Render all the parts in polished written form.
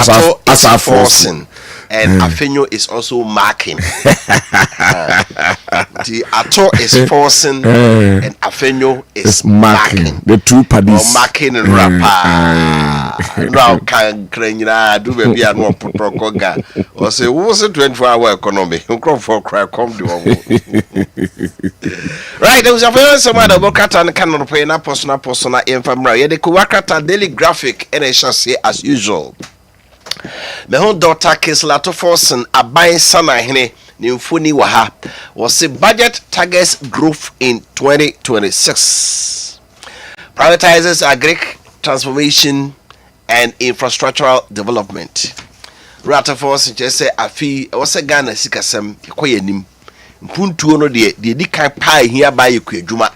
Ato is forcing. And Afenyo is also marking. The Ato is forcing and Afenyo is marking. The two parties. Or marking and rapper. Now can Krenya do baby and one Putrokoga. Or say, what's a 24-hour economy? For cry come to right, there was a very similar Bokata and Canon Pay na persona infamra. The Kuwakata daily graphic and I shall say as usual. My own daughter Kislato Forsen Abai Sana Hene Nimfuni Waha was a budget targets growth in 2026. Prioritizes agri transformation and infrastructural development. Rata Forsen just say Afi was a Ghana Sikasem Koyenim Mpuntu no de dikai pai here by Kujuma.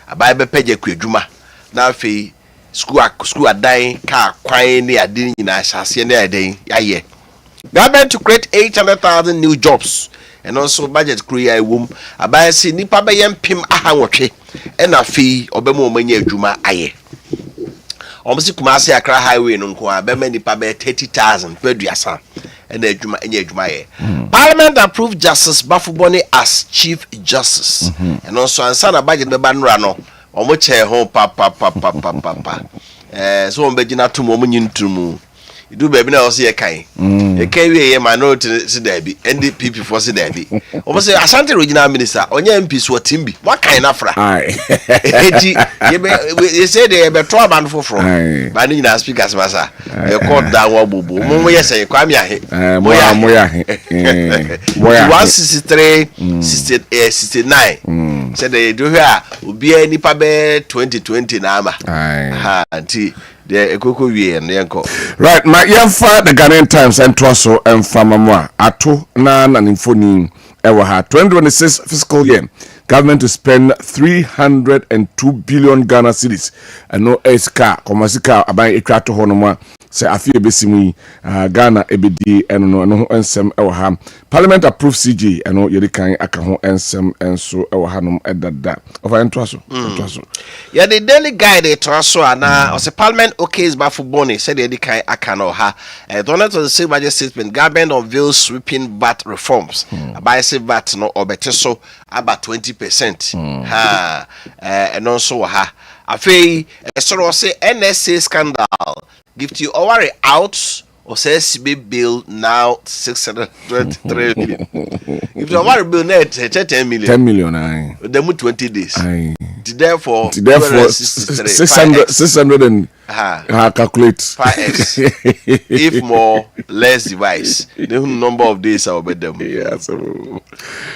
Abai Bepeja Kujuma. Now fi school adan ka kwan ne ade nyina asase ne adan yaye. Government to create 800,000 new jobs and also budget create wom abai si nipa be yempim ahanwotwe and afi obemu omanya adwuma aye. Omsi Kumasi Accra highway no nko abema nipa be 30,000 peduasa and adwuma enya adwuma ye. Parliament approved Justice Bafuboni as Chief Justice and also ansa na budget be banra no omo che ho pa so on begina to mo nyintumu do baby na o se kan e kan wie minority se dabi NDP for se dabi omo se Asante regional minister onya MP so timbi wa kan na fra eti ye say dey be to aban foforo ba ni na speakers masa e call down wa bobo mo yese kwami ahe mo ya 163 69 said they do here obi anipa be 2020 na ama ha anti the ekoko wie no yenko right my yamfa the Ghanaian Times and Twaso and Famamwa ato na nimfoni ewa ha 2026 fiscal year government to spend 302 billion Ghana cedis and no eska komasika aban etwato honoma say afie besimi Ghana ebedi eno no ensem ewa ha parliament approve CG eno yedi kan aka ho ensem enso ewa hanom edada of Twaso yeah the daily guide Twaso ana say parliament okays Bafuboni said yedi kan aka no ha donate to the same budget statement government unveils sweeping VAT reforms abai say VAT no obeteso about 20% and also ha afei so say NSA scandal give you worry out or says be bill now 623 million. If you worry bill net 10 million. 10 million aye. Them 20 days. Aye. Therefore 600 and calculate 5x. If more, less device. The number of days I'll bet them. Yeah, so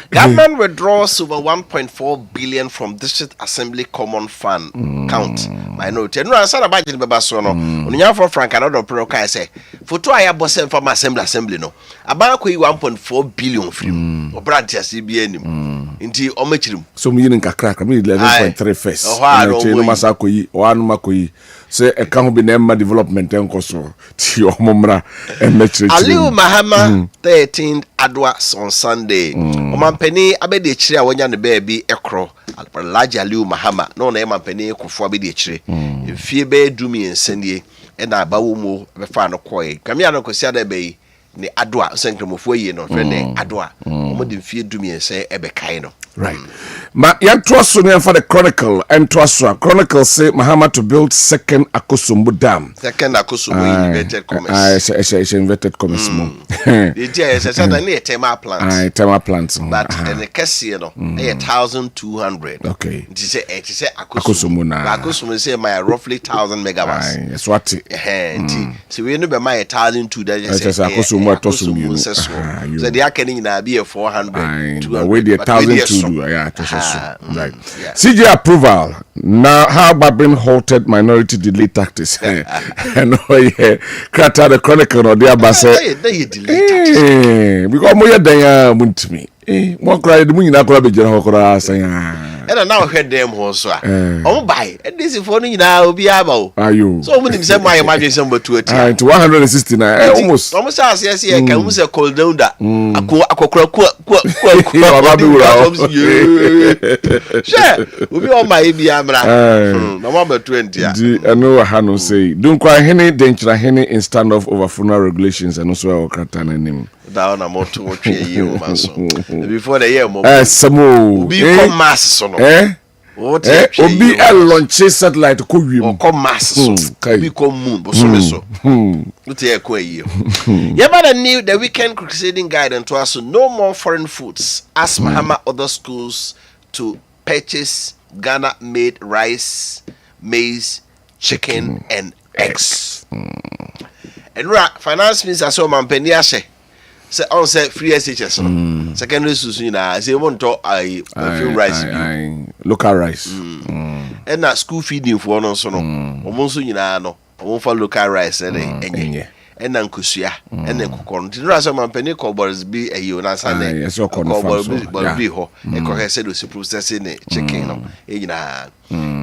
government withdraws over 1.4 billion from District Assembly Common Fund count. I know. No, I said about it, Babasono. On your for Frank, another pro can say. For two, I have boss from assembly. No, about 1.4 billion free. Or brand CBN. Into Omechim. So me in Kakrak, I mean 11.3 first. No Masakoyi, or Makoyi. Say a can be named development and coso. Tio Momra and Metri. Aliu Mahama 13th Adwas on Sunday. Oman Penny Abedi Chia when the baby ekro. Large Aliu Mahama. No name and Penny Kufu Abedi Tree. If Fiebe do me and Sandy and I Bawumo Befano Koi. Kamiano Kosiada Bay. Ne adwa senkremofo yi no frene adwa omodi fie dumi ense ebekai no right ma yan Twaso ne for the Chronicle and Twaso Chronicle say Mahama to build second Akosombo dam inverted commerce inverted commerce mo the dia say that na thermal plants but the kese no 1200 okay it say Akosombo na Akosombo say my roughly 1000 megawatts yes what so we no be my 1002 that just say Akosombo so the akeni na be 400 200 with the 1002 right CJ approval now how about being halted minority delay tactics and krata the Chronicle no dey abase because mo ye dan ya muntimi mo kra de mu nyina kra be jira ho kra asan And now heard them also. Oh, buy. And this is for me now, be able. Are you? So many say my imagine but to it. To 169. Almost as yes, here can we cold down that. Sure, we be on my Biamra. No more 20. I know what Hano say. Don't quite any danger, any in standoff over funeral regulations and also our Kratan and him. Down a more to year, before the year, Samo be come mass on. What be a launch satellite to or come mass, become moon, but so. What a quay you. Yamada knew the weekend crusading guidance to us no more foreign foods. Ask Mahama other schools to purchase Ghana made rice, maize, chicken, and eggs. And finance minister so man Pendiashe. Say on say free SHS secondary school na say won to I feel rice local rice and na school feeding for no so no omo so nyina no omo for local rice enye and na nkosua and na kokoro nti no so man pani cobors be ayi na sane cobors be ho e ko he say do processing ne chicken no nyina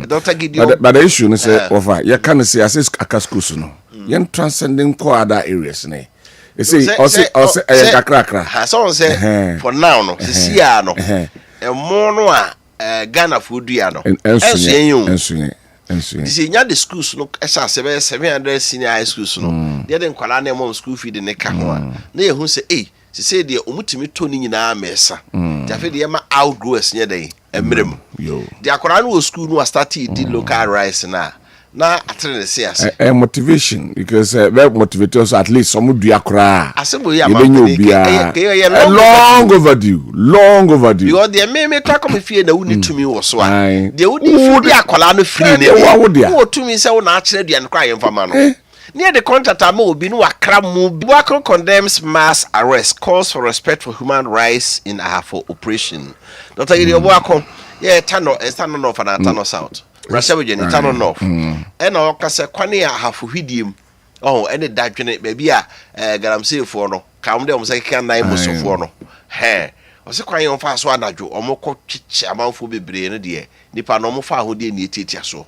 Dr. Gideon but the issue is over you can say as aka schools no yen transcending ko other areas ne. You see, also, kakra. Someone say for now, no, see, no, a mono Ghana food, no, and see, the schools look as 700 senior high schools, no, they didn't call on school feed in the Kawa. They who say, eh, she said, the Umutimi Tony in our mesa. Jaffe, the Emma outgrowers near day, and Miram. The Akorano school was started the local rice now. Na atrene se ase motivation because very motivators at least some do akra asebo ya long overdue because the me talk me fie na woni tumi wo so a de woni fudi akola no free ne wo tumi se wo na akere duan kwa yemfa ma no near the contract ama obi no akra mu Buakro condemns mass arrest, calls for respect for human rights in Ahafo operation. Dr. Gideon Buakro tano no for tano south Russia we jeni tano north and o kase kwane Ahafo hwidiem oh any dadwene baby a galamsey for no kam dem say kan nine musofo no he o se kwan yon fa so anadwo omokọ twiche amanfo bebre no de nipa no mo fa ahode ni etitia so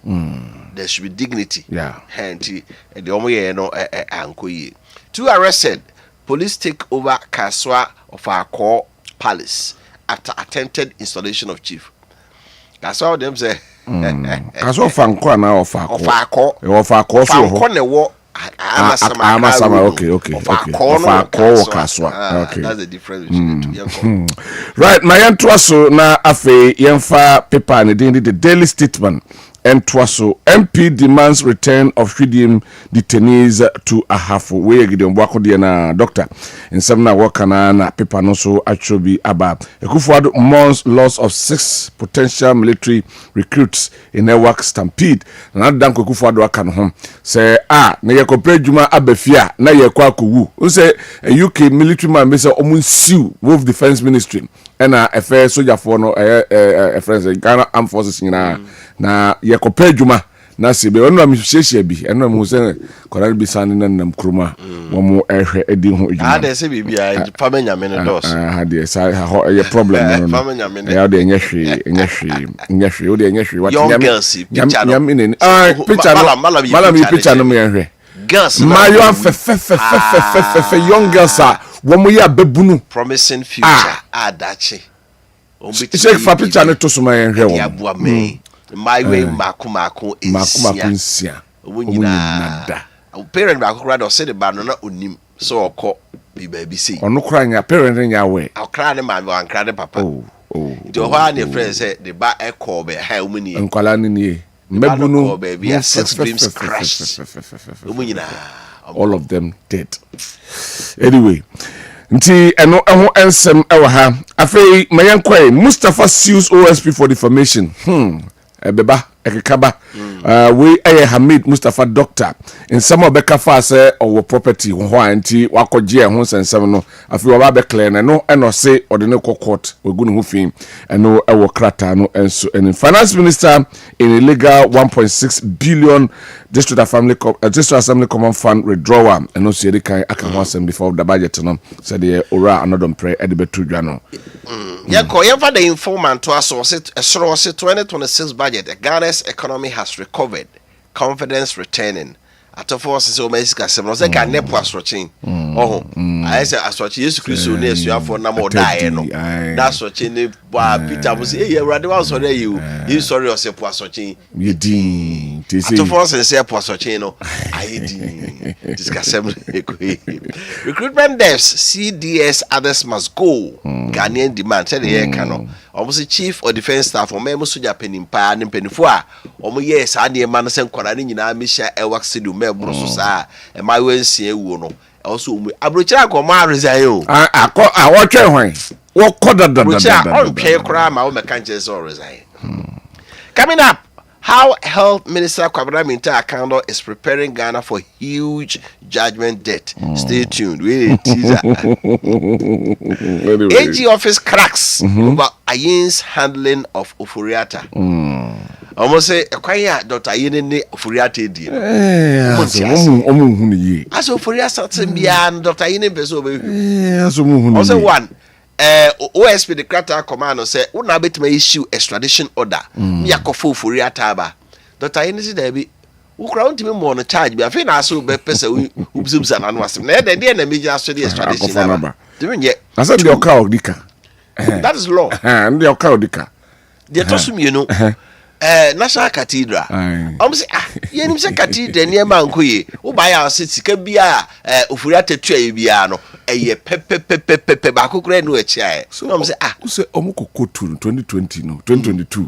there should be dignity the omoye no ankoye. 2 arrested, police take over Kaswa of our core palace after attempted installation of chief. That's how them say Kaswa fanko na of our core ne wo Amasama okay that's the difference between the two. Right, my entwaso na afe yemfa paper ne the Daily Statement. And Twaso MP demands return of Fidium detainees to Ahafo. We Gideon Buakro na doctor. In some na wakana na paper no so actually aba. Ekufuado mourns loss of 6 potential military recruits in a work stampede. Na Dankwa Ekufuado aka no ho. Say na ye kopre djuma abafia na ye kwa kuwu. Unse UK military man be say omunsiu Wolf Defense Ministry. Ena efe soldier for no friends Ghana Armed Forces na yekopa adwuma na sebe onu amhyehyɛ bi eno mu se koran bi san na nam kroma wo mu ehwe edi ho adwuma de se bibia fama nyame ne dos de sa ho ye problem no fama nyame ne ya de nyehwe wo de nyehwe wat nyame ne picture no malami picture no me ehwe girls mayo fe young girls wo mu ya babunu promising future adachi Sheikh fa picture no to so ma ehwe wo ya bua me my way makumako insia onyina parent ba kokra do se de ba no na onim so okọ bi ba bi sei ono kra nya parent nya we akra ne ma ankra ne papa de ho a ne friend say de ba ekọ be ha omuni nkwala ne nie mabunu baby 6 dreams crashed onyina all of them dead anyway nti eno eho ensem ewa ha afei mayankwa Mustafa sues OSP for defamation Ebeba ekekaba we Hamid Mustafa doctor in some obeka fa say or property ho anti wakoje ho sensem no afi wa ba clear no eno say ordinary court we gu no fi eno ewo krata no enso en finance minister in illegal 1.6 billion district assembly common fund withdrawal eno so yedi kan aka ho asem before the budget no said the ora another pre e de betu dwa no you for the informant to us 2026 budget Ghana's economy has recovered, confidence returning. Atofo so mesika sem no se ka nepo asrochen I say asrochen Yesu Kristo na esuafo na mo dae no that asrochen ne ba Peter mo say Ewurade wa so dey you sorry o se po asrochen ye din atofo se po asrochen no ayedi discussem recruitment devs CDS others must go Ghanaian demand say the can no almost chief or defense staff or memo soja penimpa ne penifo a omo yes ade ma no se nkwara ne nyina misha ewak sedu mebro so sa e ma wensie wu no also abrochira ko ma resign o awotwe hwan wo kodada on pay kra ma wo meka nje so resign coming up how Health Minister Kwabena Kando is preparing Ghana for huge judgment debt. Stay tuned. We teaser. AG office cracks over Ayin's handling of Ofuriata. Almost say Kwaya Dr. Ayin ne Ofuriata di. As Ofuriata Timbian Dr. Ayin beso be. Also one OSP the Krata command say una betime issue extradition order me akofo Ofuriata ba Dr. Ayin si da bi wo kra untimi mo no charge bi afi na so be pese ubusubsa na no asem na de na meji aso the extradition ba timi nye asa de oka odika that is law and the oka odika de tosum you know National Cathedral say yenim se cathedral ne ma nkoye wo ba ya se sika bia Ofuriata tua bia no eye pepe ba kokora no achia so say say omukokotu 2020 no 2022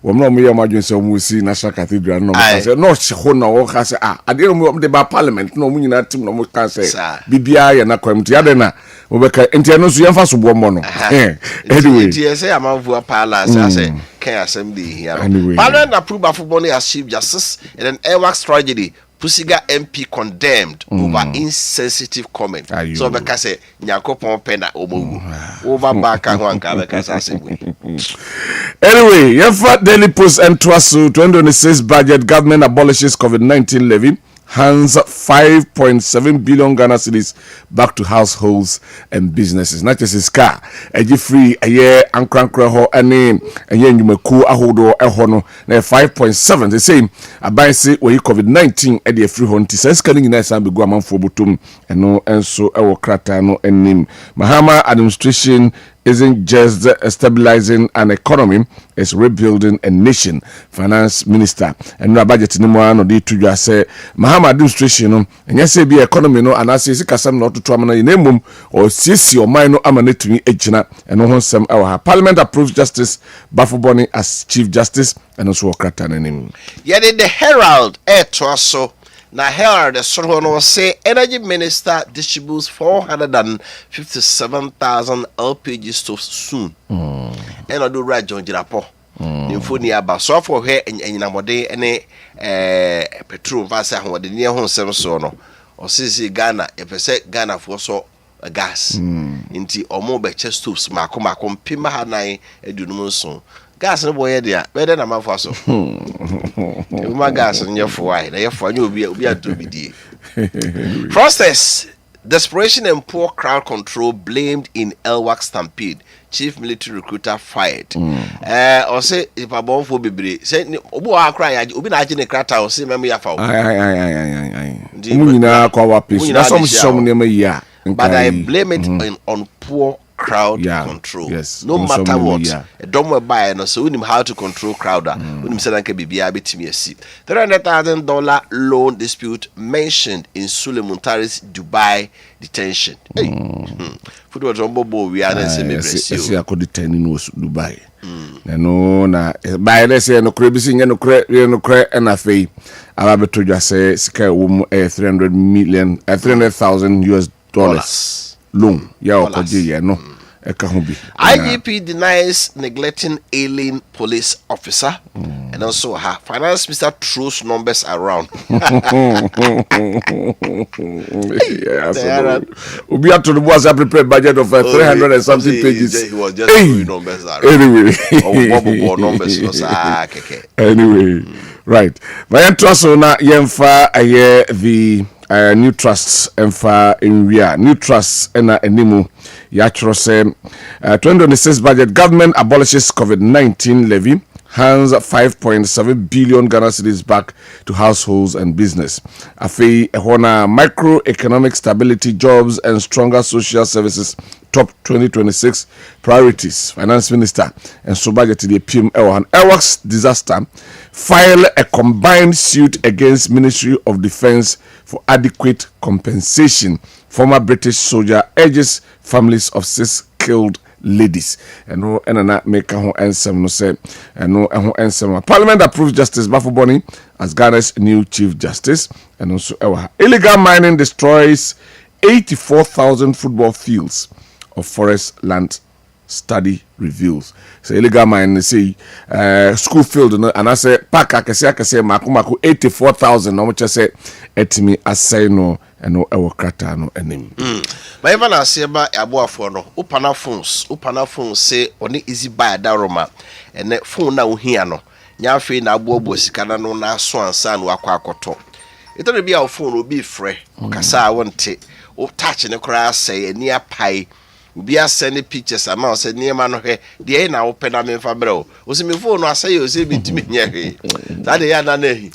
wo mna omo ye madwen se omo si National Cathedral no say no ho na wo ka say ade no de ba parliament no omo nyina tim no mo ka say bibia ye na kwam ya de na wo be ka enti no so yemfa so bo mo no anyway enti say amanfo palace say can assembly here Parliament approved Bafuboni as Chief Justice in an Airwax tragedy. Pusiga MP condemned over insensitive comment. So because say Nyakopon pena omo over back and one because anyway, Yefa Daily Post and Twasu 2026 budget government abolishes COVID-19 levy. Hands 5.7 billion Ghana cedis back to households and businesses. Not just his car. Eji free a year ankrankra ho ane enye nyumeku ahodo ehono na 5.7 the same. Abai say we COVID-19 e de free ho nti sense kan nyina san begu amanfo botum eno enso ewo krata no enim. Mahama administration isn't just stabilizing an economy, it's rebuilding a nation. Finance Minister and no budget ni mo ano dey to just say Mahama administration no and say be economy no and say sikasam no to amana nemum or sisi o man no amana tumi ejina and no sem our parliament approves Justice Bafuboni as Chief Justice and alsookrata nanim. Yeah, the Herald to na Herald the sort no say Energy Minister distributes 457,000 LPG stoves soon. And I do right John Jirapo. Infoni aba so for here enyina mode ene petrol vasa ho de near hon sem so no o sisi Ghana e pese Ghana for so gas nti omo be che stoves mako pima hanan edunum so gas no boy dia better na mafo so ma gas no for why na yefo anya obi atobidi process desperation and poor crowd control blamed in Elwak stampede. Chief military recruiter fired. Or say if a bomb for Bibri, say Obu cry, Obi Najin Krata or say Mammy Afau. But I blame it on poor crowd control. Yes. No matter what. A dumb will buy and so him how to control crowder. When him said I can be $300,000 loan dispute mentioned in Sule Muntari's Dubai detention. Hey. Football jumbo we are then say me bless you. See I could detain in Dubai. No na by let's say no cre bisi no cre and afei ababeto dwa say sika wo $300,000 US loan ya okoje ye no IGP denies neglecting ailing police officer, and also her finance minister throws numbers around. We have to the boss a prepared budget of 300 and something pages. He was just throwing numbers around. Anyway, right. My trust on Yemfa the new trusts and for in new trusts and animu yatro say 2026 budget government abolishes COVID-19 levy, hands 5.7 billion Ghana cedis back to households and business. Afi ehona microeconomic stability, jobs and stronger social services top 2026 priorities. Finance Minister and so budget the PM Ewan Airworks disaster file a combined suit against Ministry of Defence for adequate compensation. Former British soldier urges families of 6 killed ladies. And no enana make a answer no say and no answer. Parliament approves Justice Bafuboni as Ghana's new Chief Justice. And also illegal mining destroys 84,000 football fields of forest land, study reveals. So illegal mining say school field and I say park I say maku 84,000 no much say etimi asay no and no ewo krata no enim. But even as about aboafo no upana phones say oni easy buy daroma and phone na uhia no nya fe na abobo sika na no na so ansa no akwa akoto. Ito be our phone will be free. Kasa wonte o touch ne kra say eni apai obi asend pictures ama say niema no he de na open na me fa bro o se me phone no asay o se bitimi nya he that dey na na hi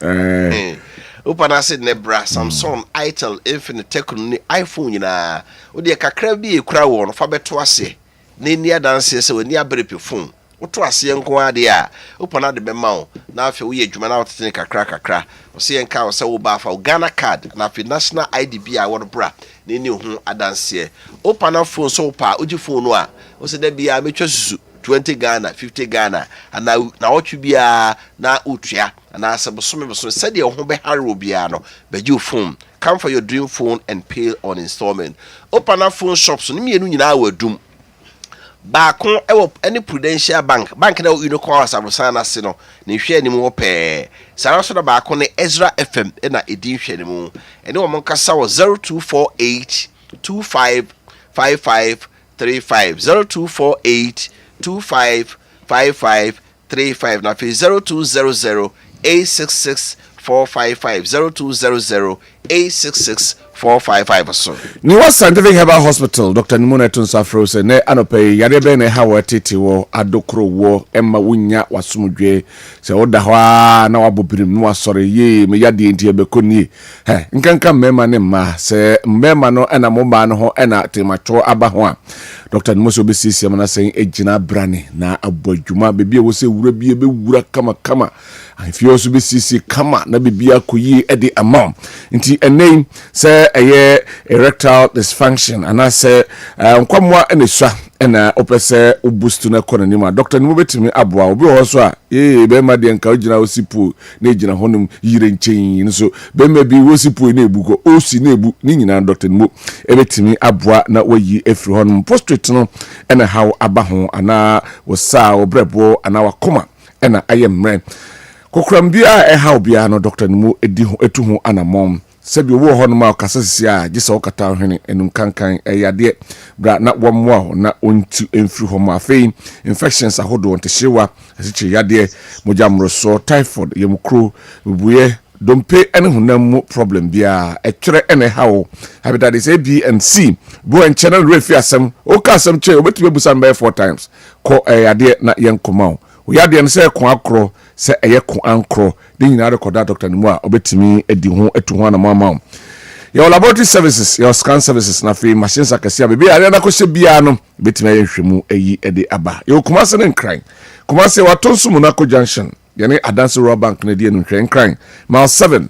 upana said nebra Samsung Itel Infinite Tecno ni iPhone nyina o de kakra bi ekura wo no fa beto ase na ni adanse se wani abrepe phone woto ase nko ade a upana de be ma wo na afi wo ye dwuma na wotete kakra o se enka wo se wo ba fa Ghana card na afi national ID bi a wo bra na ni hu adanse upana phone so pa oji phone no a o se da bia metwa susu 20 Ghana, 50 Ghana, and na otu bia na utua, and as a bosome said your home haro biano, but you phone. Come for your dream phone and pay on installment. Open up phone shops, so me and you doom. Back on any prudential bank now you know call us Abusana Sino, ni share any more pay. Sarasota back on the Ezra FM and a edition anymore. And no monka saw 0248 255535 0248 255535 na 0200 866 455 0200 866 455 so. New Scientific Herbal Hospital, Dr. Nimona Tunsafro se ne anope yadebe ne hawa titi wo adokro wo emma wunya wasumudwe se oda hwa na wabobirim no asore ye me yade enti ebekoni he nkanka mema ne ma se mema no ena momba no ho ena temacho aba ho a Dr. Nimona obesisi amana sen ejina brane na abodwuma bebie wo se wura bie be wura kama afi oso besisi kama na bebia koyi ede amount nti enen se erectile dysfunction and I say nkwamwa eneswa ena opese boost na konanima Dr. Nimu betimi aboa obi ho so a be ma de nka ogina osipu na ejina honum yire nchen so be ma bi osipu na ebuko osi na ebu ni nyina Dr. Nimu ebetimi aboa na wayi efri honum prostrate no ena how abaho ana wosa obrebo ana wakoma ena ayemre kokrambia how bia no Dr. Nimu edi ho etu ho anamom sebi wo ho no ma kasasi a gisa okata hwene enum kankan yade bra na womwa na ontu emfiri ho ma afei infections ahodo onte hyewa asichi yade mojamroso typhoid yemukro bubuye dompe ene hunam problem bia etwere ene hawo hepatitis A B and C bo en channel refi asem o ka asem che obetube busan by 4 times ko yade na yenkoma o yade en se ko akro se eye ko ankro de nyina recorda Dr. Nimu a obetimi edi ho etu ho na mama your laboratory services your scan services na free machines akese bebe ya na ko se bia no betimi ayehwemu eyi ede aba yo kumase ne nkran kumase watonso Monaco junction yene Adansi Royal Bank na die no nkran mile 7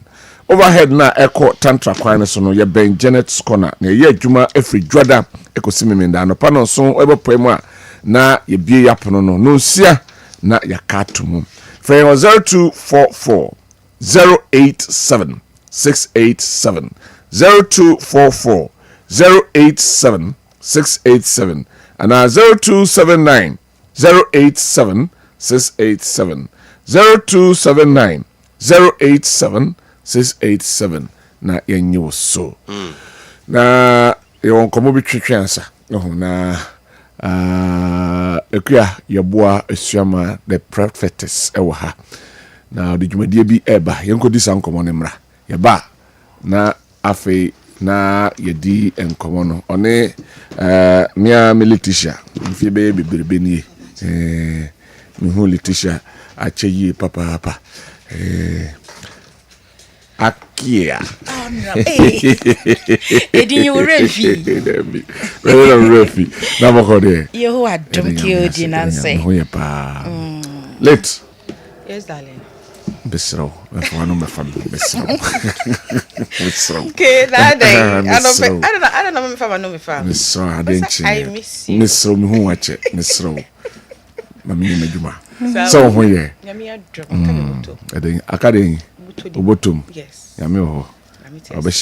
overhead na echo tantra kwan so no ye Ben Janet's corner na ye adwuma efri dwada ekosimimenda no pano so ebopoemu a na ye bie yapono no nsia na yakatumu Frame 0244 087 687 0244 087 687 and 0279 087 687 0279 087 687 na yenyo so na yon komo bi twetwensa na ekuya yeboa esuama the prophetess ewo ha na de dwumadie bi eba yenkodi sankomo ne mra yeba na afi na yedi enkomo no one mia militisha mfie be bibirebe ni mi hu litisha acheyi papa Akia. Oh no. Edi you refi. Very refi. Na boko de. You are donkey odi nanse. Ho ye pa. Late. Yes, darling. Besro. Afwa no me fam besro. Besro. Okay, that day. I don't know me fam no me fam. Besro adenchi. I miss you. Besro mi hu wache. Besro. Mami ni medjuma. So ho ye. Nyame adom ka to. Eden akade obotum. Yes. Yame ho.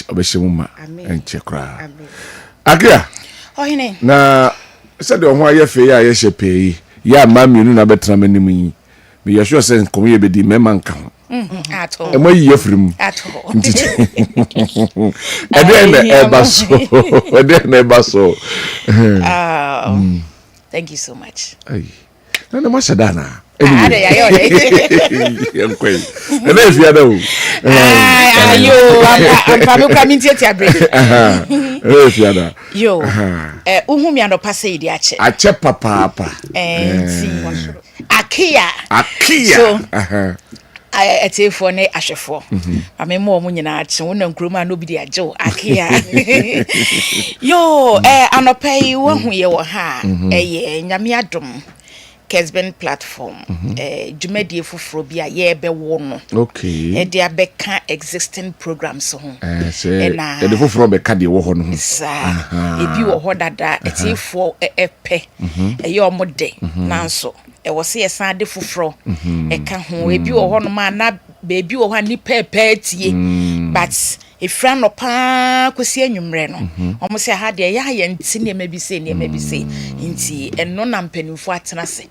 Obeshimuma enche kra. Amen. Akia. Ohine. Na said on why ye fe ya ye shepe ya mami nu na betra manim yi. Me ye sure say komo ye be di mema nka ho. At all. E mo yi afrim. At all. Eden na ebaso. Eden na ebaso. Thank you so much. Ay. Na ma shadana. Ade ya yo de. Yankwe. Na if ya do. Ayo, am pa me tie tie break. If ya da. Yo. Uhum ya no passe idi ache. Ache papa. Akia. So, etefo ne ahwefo. Amemo omo nyina ache wona nkroma no bi di ajo Akia. Yo, anopai wo hu ye wo ha. Nyame adom. Kessben platform. Jumedie fufuro bi a ye be wo no. Okay. E dia be ka existing programs ho. Say the fufuro be ka de wo ho no. Sa e bi wo ho dada etefo epe. E ye omode nanso e wo se yesan de fufuro e ka ho e bi wo ho no ma na be bi wo ho ni pepe tie. But efra no pa kosi anwumre no omo se ha de ya ye nti ne ma bi se nti eno na mpanimfo atena se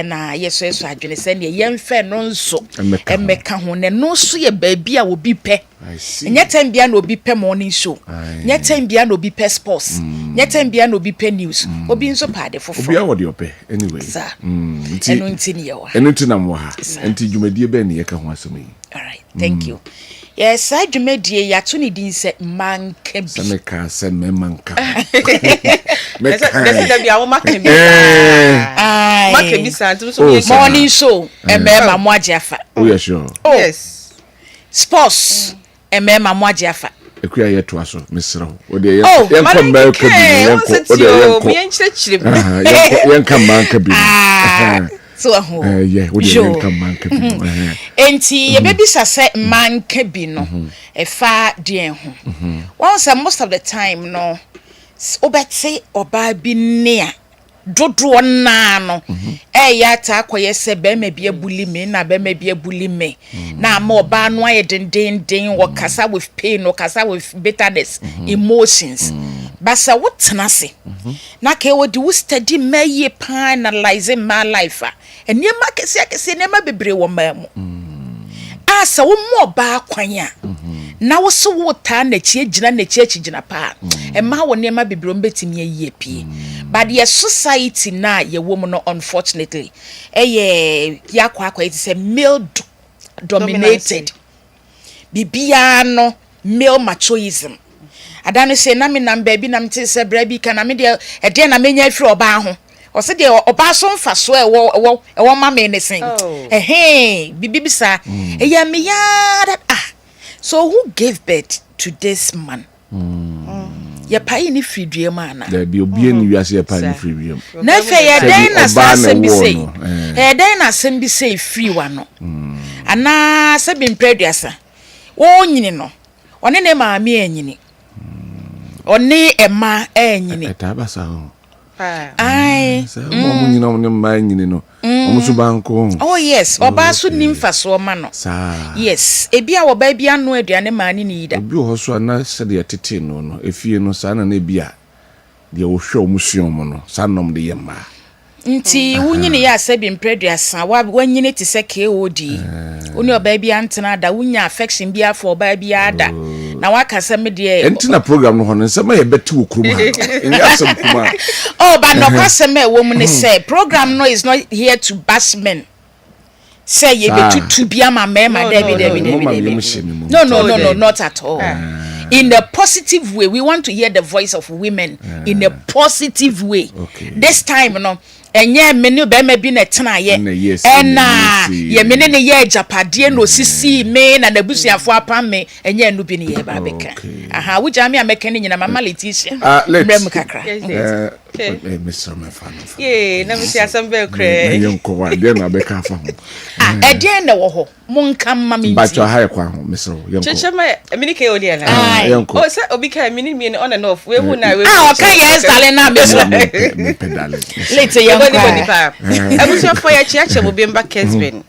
na yeso adwene se ne ye mfe no nso emeka ho ne no so ye baabi a obi pe nya tambia na obi pe morning show nya tambia na obi pe sports nya tambia na obi pe news obi nso pa de fofo obi a wo de ope anyway nti eno nti ne ye wa eno nti na mo ha nti dwumadie be ne ye ka ho asemi. All right, thank you. Yes, I dwumadie ya to ne din se manka bi. Se me ka se me manka. Me say da bia wo make bi. Make bi san to so morning show emema mo agiafa. Oh yeah sure. Oh yes. Sports emema mo agiafa. Ekuya ye to aso mesro. O de ye come America bi o de ye nkyerkyere. Ye come manka bi. So ho yeah we dey come manka bi. Enti ye bebi sase manka bi no e fa de ho. Once most of the time no obetse oba bi nea dodo na no ya ta akoye se be ma bi abuli me na be ma bi abuli me na ma oba no aye den wo kasa with pain or kasa with bitterness emotions basa wotena se na ke wo di wo study maye pa analyze my life enema kese enema bebre wo ma mu asa wo mo oba kwanya na wo so wo ta na chi gina pa ma wo nema bebre mbetimi ayi pie but the society na ye woman no unfortunately yakwa it is a male dominated bibia no male machoism adane say na me nam baby nam te se bra bi kana me de na menya afiri oba ho o se de oba so mfa so ewo ma me ne sen bibi sa eya me ya that so who gave birth to this man? Ya pai ni fridue mana there be obi ni wiase ya pai ni fridue na fe ya den na asem bi sei den na asem bi sei free wa no ana se bi mpreduasa wo nyini no one ne maami anyini one ema anyini etabasa ho ai mo nyina mo ma anyini no omusu banko oh yes oba so nimfa so ma no yes ebia wo ba bia no aduane ma ni ida obi ho so na se de tete no efie no sa na na bia de wo hwe omusuom no sanom de yema nti wunyine ya sabi mpreduasa wanyine ti se KOD woni oba bia antena da wunya affection bia for oba bia da na wakasa me de enti na program no hono nsema ye beti wo kurum ha eni asem kuma oh but no kwasem e wo mu ne say program no is not here to bash men say ye betutu bia ma mema David no not at all in a positive way. We want to hear the voice of women in a positive way. This time no enye menu be me bi na tena ye na ye mene ne ye japade no sisi me na nabusuafo apam me enye enu bi ne ye ba beka aha wo jami ameka ne nyina mama Leticia mrem kakra Mr. Mefano na me sia sambe kre yenko wa de na beka afa ho e de na wo ho monka mama ba cho ha kwa ho Mr. yenko chechema emini ke odi na yenko o se obi ka emini mi on and off we hu na we o ka yes darling na be so me pedale later yenko abusia for ya chiache mo bemba Kessben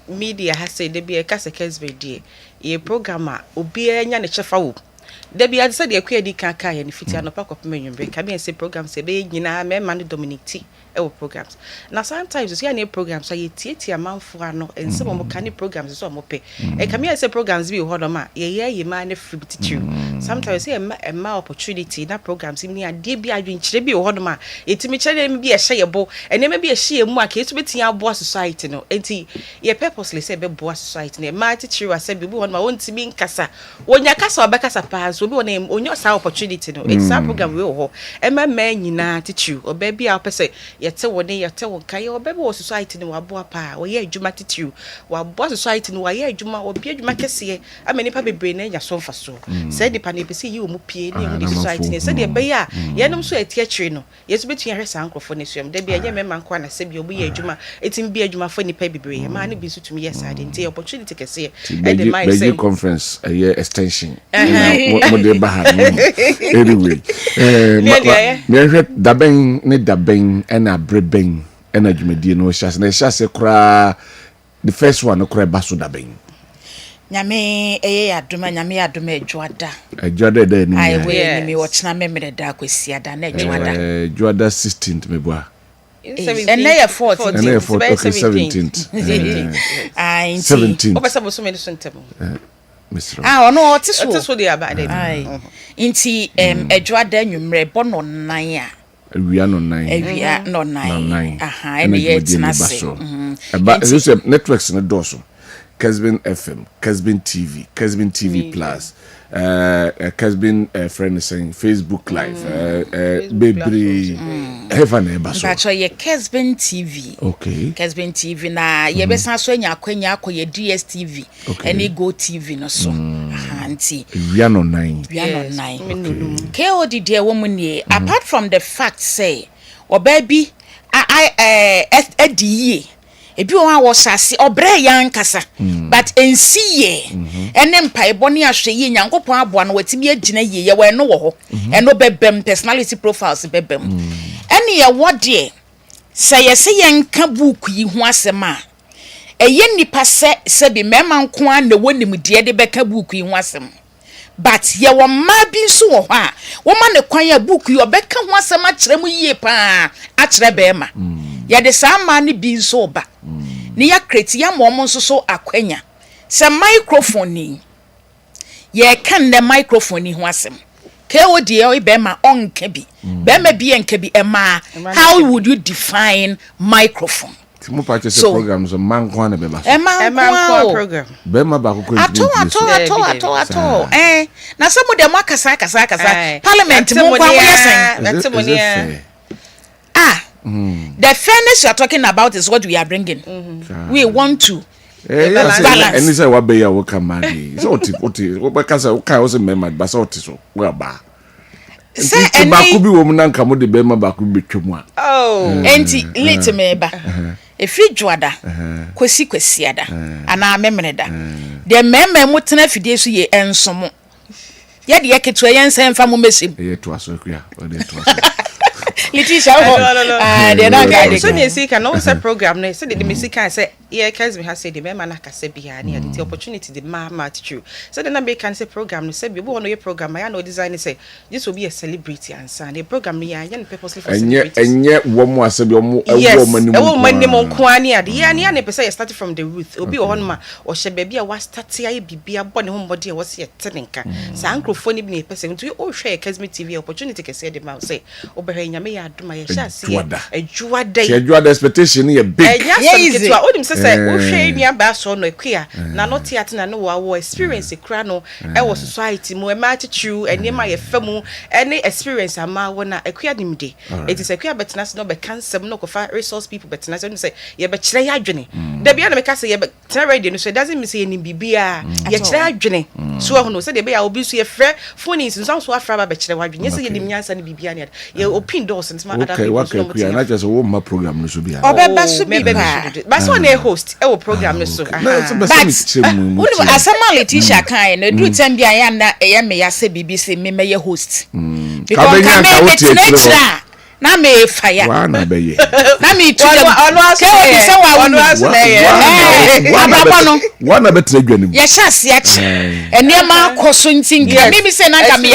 media has said there be a kase Kessben die e programmer obi anya ne chefa wo there be ade said e kwa di kan kan ya ne fiti anopa kopem enwumbe ka be say program say be nyina me man Dominic ewo programs na sometimes you see any programs so ye tietia manfo ano ense mo ka ne programs so mo pe e ka me say programs bi ho do ma ye ma ne free teacher sometimes say e ma opportunity na programs ni ade bi adwenkyere bi ho do ma etimi kyere me bi e hye ye bo ene me bi e hye mu aka etu betia abo society no enti ye purposely say be bo society na ma teacher wa say bi ho do ma wontimi nkasa wonya kasa obekasa pa so bi wona onyo sa opportunity no it's a program we ho e ma nyina teacher oba bi a pese yete woni yete won kai oba bi society ni wabo pa wo ye adwuma teacher wabo society ni wo ye adwuma obi adwuma kese amani pa bebre na nya so mfa so say di pa na pese yi o mu pie ni mu society ni say de be ya ye nom so eti akire no yesu betu ya hwesa ankrofo ne suam de bi ye memma nko na se bi obi ye adwuma etim bi adwuma fo ni pa bebre ma na bi so tumi yes ade nti opportunity kese e de mai say conference a year extension mo de bahar anyway me daben ne daben na breben na dwumedie no hyase kura the first one kura baso daben nyame aduma nyame aduma adwada de ni ai we ni mi wochena memre da kwesi ada na adwada adwada 16th meboa and na 17th ai 17th obesa bo so me so ntem no otiso dey about dem inti adwada nwumre bono nan a awia no nan aha ene ye tinase eba so networks no doso Kessben FM, Kessben TV, Kessben TV Plus, Kessben friend saying Facebook Live, baby, heaven ebaso. But ye Kessben TV. Okay. Kessben TV na ye be san so nya kwanya akoye DSTV, ene Go TV no so. Auntie. We are no nine. KOD dear woman ye. Apart from the fact say, or baby, I ye. Ebi o wa sase obre yan kasa but ensiye ene mpai boni ahwe ye nyankopon aboa no watimi agina ye ye we no wo ho eno bebem personality profiles bebem ene ye wode se ye nka book yi ho asema eye nipa se bi mema nko an na wonim de de beka book yi ho asem but ye wo ma bi nso wo ho a wo ma ne kwan ya book yi obeka ho asema kire mu yie pa a kire be ma ye de sa ma ne bi nso ba ni ya kreti ya mo nso so akwanya se microphone ni ye kan the microphone ni ho asem KOD e be ma onka bi be ma bi enka bi e ma how would you define microphone mo pa chese programs man kwa na be ba e man program be ma ba ko ko ato na some of them akasa parliament mo kwa mo yesen the fairness you are talking about is what we are bringing. We want to balance. And say what be ya wo kamadi. So what because o kai o se member ba so so we ba. Say ba ku bi wo mu na nka mo de be ma ba ku betwemu a. Oh. Enti late me ba. Efi dwada. Kwesi ada. Ana memre da. The member mo tena fidie so ye ensomo. Ye de yeketo ye nsan fa mo mesim. Ye to aso akua. O de to aso. Leticia, they don't get so they see can also program no so the music can say yeah Kessben has said the member na kase bia na the opportunity the ma true so the number can say program no say be one your program I know design say this will be a celebrity and son the program ya purposely for celebrities enye wo mo asabi omo ewo manimu ewo manimu kwani ade ya na ne pese start from the root obi wo hon ma o hye baabi a wa start aye bibia bɔ ne ho mbɔde a wo se tenenka sa ankrofo ni bi ne pese nti o hwɛ Kessben TV opportunity kese de ma say obehwe nyame ya adoma ya hye ase adwuada expectation ye big yes o dim se o hwɛ nua ba so no akua na no theater na no wo experience kra no e wo society mu e ma chichu enema ye famu any experience ama wo na akua dimde it is akua betena so no be cancer no ko fa resource people betena so say ye be kire ya adwene da bia na me ka say ye be tena radio no so it doesn't mean say ni bibia ye kire adwene so ho no say de be ya obi so ye frɛ phone is so afra ba be kire wadwene say ye dim nyansa ni bibia ne ye open doors and ma other people no mo na just wo ma program no so bia obeba so bibia ba so na host e wo program no so but asama Letitia kan na du time bia ya na ye me ya say BBC me me ye host because ka na me fire wa na be ye na me tu dem ke o bi se wa wa na be tredwanim ye sha se ache ene ma akoso ntinga me say na ka me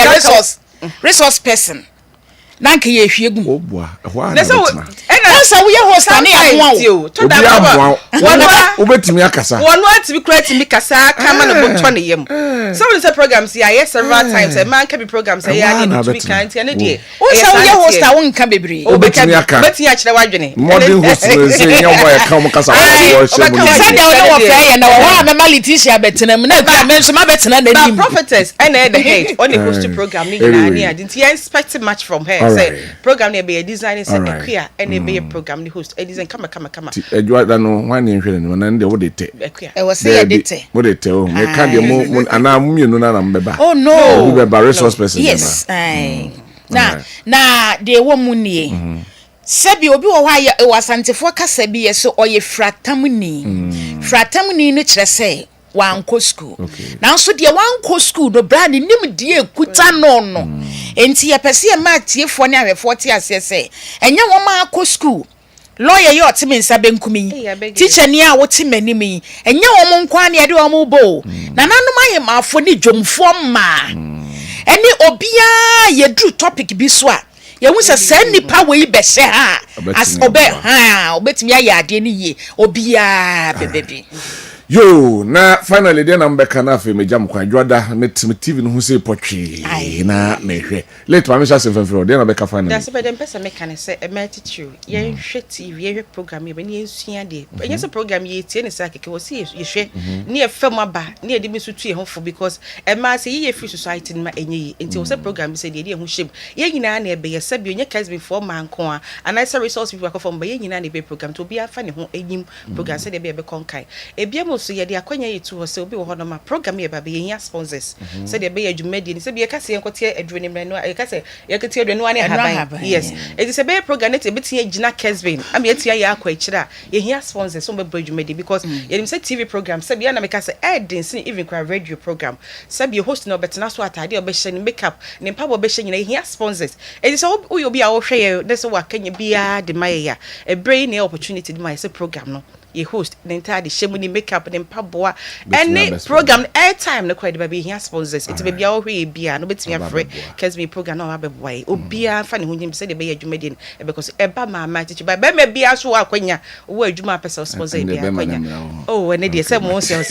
resource person na ka ye hwie gum obua wa na so we host na ya to da obetimi akasa wonu atimi create mi kasa kama no bonto na yem so we say programs here yes several times a man can be programs here ya need to be kind and dey o so we host a won ka bebre obetimi aka betimi akire wadwene modern host say yam wa ka kasa wo say dey wo fa ya na wa mama Letitia betena mu na ka men so ma betena na nim prophetess and the head on the host program ni na ni didn't you expect much from her say program ne be a design say queer and be a program ni host a design kama edwada no wan en hwere no na nde wo de te e wo say de te wo de te o me ka de mo ana mienu na mbeba oh no we be resource person yes na de wo mu nie sebi obi wo ha ya wasantefo kasa bi ye so oye fratamni no kire say wanko school na so de wanko school do brand nim de ekuta no enti ye pese ma tiefo ne ahwefo te ase se enye wo ma akọ school lawyer ye otime nsa benkumi teacher ni a wote manimi enye wo mo nkwa ne de wo mo bo na nanom aye maafo ni dwomfo ma eni obia ye dru topic bi so a ye hu se san nipa we be hye ha as obetimi aye ade ni ye obia bebebi yo na finally then I'm back na fe mejam kwa dwada met TV no hu se potwe na mehwe late ma me sha se fanfro then I'm back finally that's but them person make can say a attitude ye hwe TV ye hwe program ye be ne ensua de ye se program ye tie ne sa keke wo se ye hwe ne ye fam aba ne ye de mi so tu ye ho fo because e ma say ye free society ma enye ye enti wo se program say de ye ho hwem ye nyina na e be ye se bi onye Kessben for man ko a and I say resource people akọ from ba ye nyina na be program to bi afa ne ho enyim program say de be konkai e bia so ye de akwanya yitu ho se obi wo hono ma program ye ba be ye sponsors se de be ye dwumadi ni se bi ye kase ye nkote adwene mra no ye kase ye kete adwene wane haban yes it is a be program net e betia gina Kessben am ye tia ye akwa akira ye hia sponsors so be dwumadi because ye nim say TV program se bi na me kase edin sin even kwa radio program se bi host no betena so atade obe hye ni makeup ni mpa bo be hye nyina ye hia sponsors it is obi obi a wo hwe ye de so wakanya bia de maye ya e brain e opportunity de maye se program no ye host the entire shemu ni makeup and paboa any program airtime no quite baby here sponsors it be bia ohwe bia no betimi afre Kessben program no abeboy obia fa ne hunyim say de be adwumadin because eba mama teach ba be bia so akwanya wo adwuma person sponsor bia akwanya oh and dey say mo say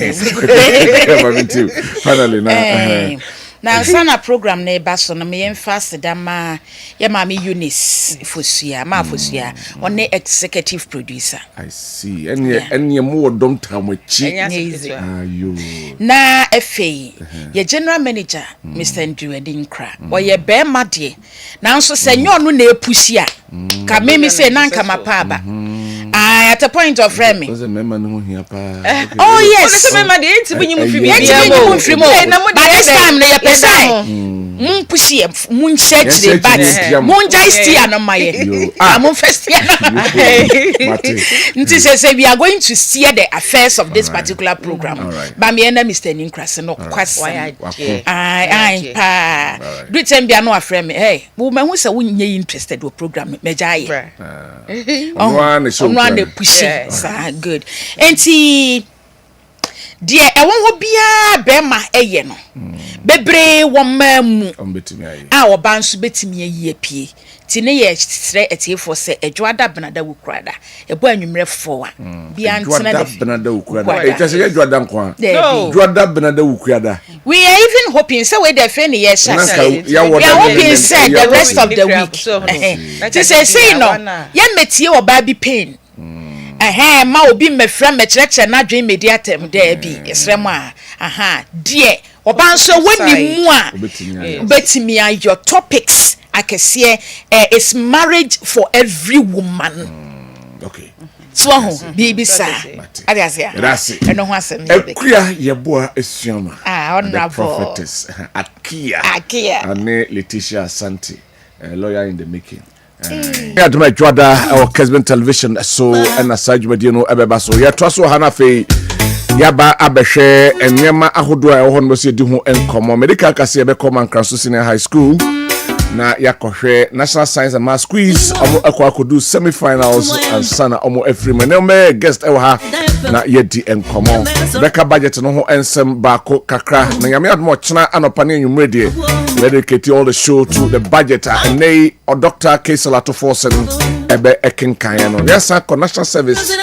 finally na sana program na eba so na me fast da ma ya ma me Eunice Fosua on executive producer I see any more dom tamochi ayo na FA ye general manager Mr. Andrew Edinkra o ye be made na nso se nyo no na epusi a ka me say na nka mapaba at a point of framing was a member no here pa oh yes so member dey enti bunyim free but this time na ye pesa mun pushi mun chechire but mun just steer no maye mun first steer nti say we are going to steer the affairs of this particular program but me and Mr. Ninkrase no kwasai ai pa do time bia no afre me hey wo ma hu say wo nye interested wo program mejaye one pushi good enti die e won ho bia be ma eye no bebre wo mamu oba nso betimi ayi apie ti ne ye sire etiefo se edwada benada wukrada ebo anwumre fo a bia ntena da benada wukrada e tese ye dwada nkwa dwada benada wukrada we are even hoping say we dey fe ne ye sha we are hoping say the rest of the week ti say no ye metie oba bi pain ma obi mefra mechreche na dwen mediatem there bi esrem die oba nso woni mu a betimi your topics akese is marriage for every woman okay so bibi sa adiasia eno ho asem akuya yeboa esuama honorable prophetess akia ane Letitia Asante lawyer in the making yeah, to my Jwada or Kessben television so and aside you know ebeba so ya twaso hana fe yaba abehwe enyema ahodo a ho no se di ho enkomo medical kase ebe come and Cranso Senior High School na yakohwe National Science and Math Quiz omo akwakodu semi-finals and sana omo afrima na me guest ewa ha na yedi enkomo beka budget no ho ensem baako kakra na yame admo chena anopa ne nwumre die dedicate all the show to the budget and they or Dr. Kessben 93.3FM ebe ekenkan no yesa national service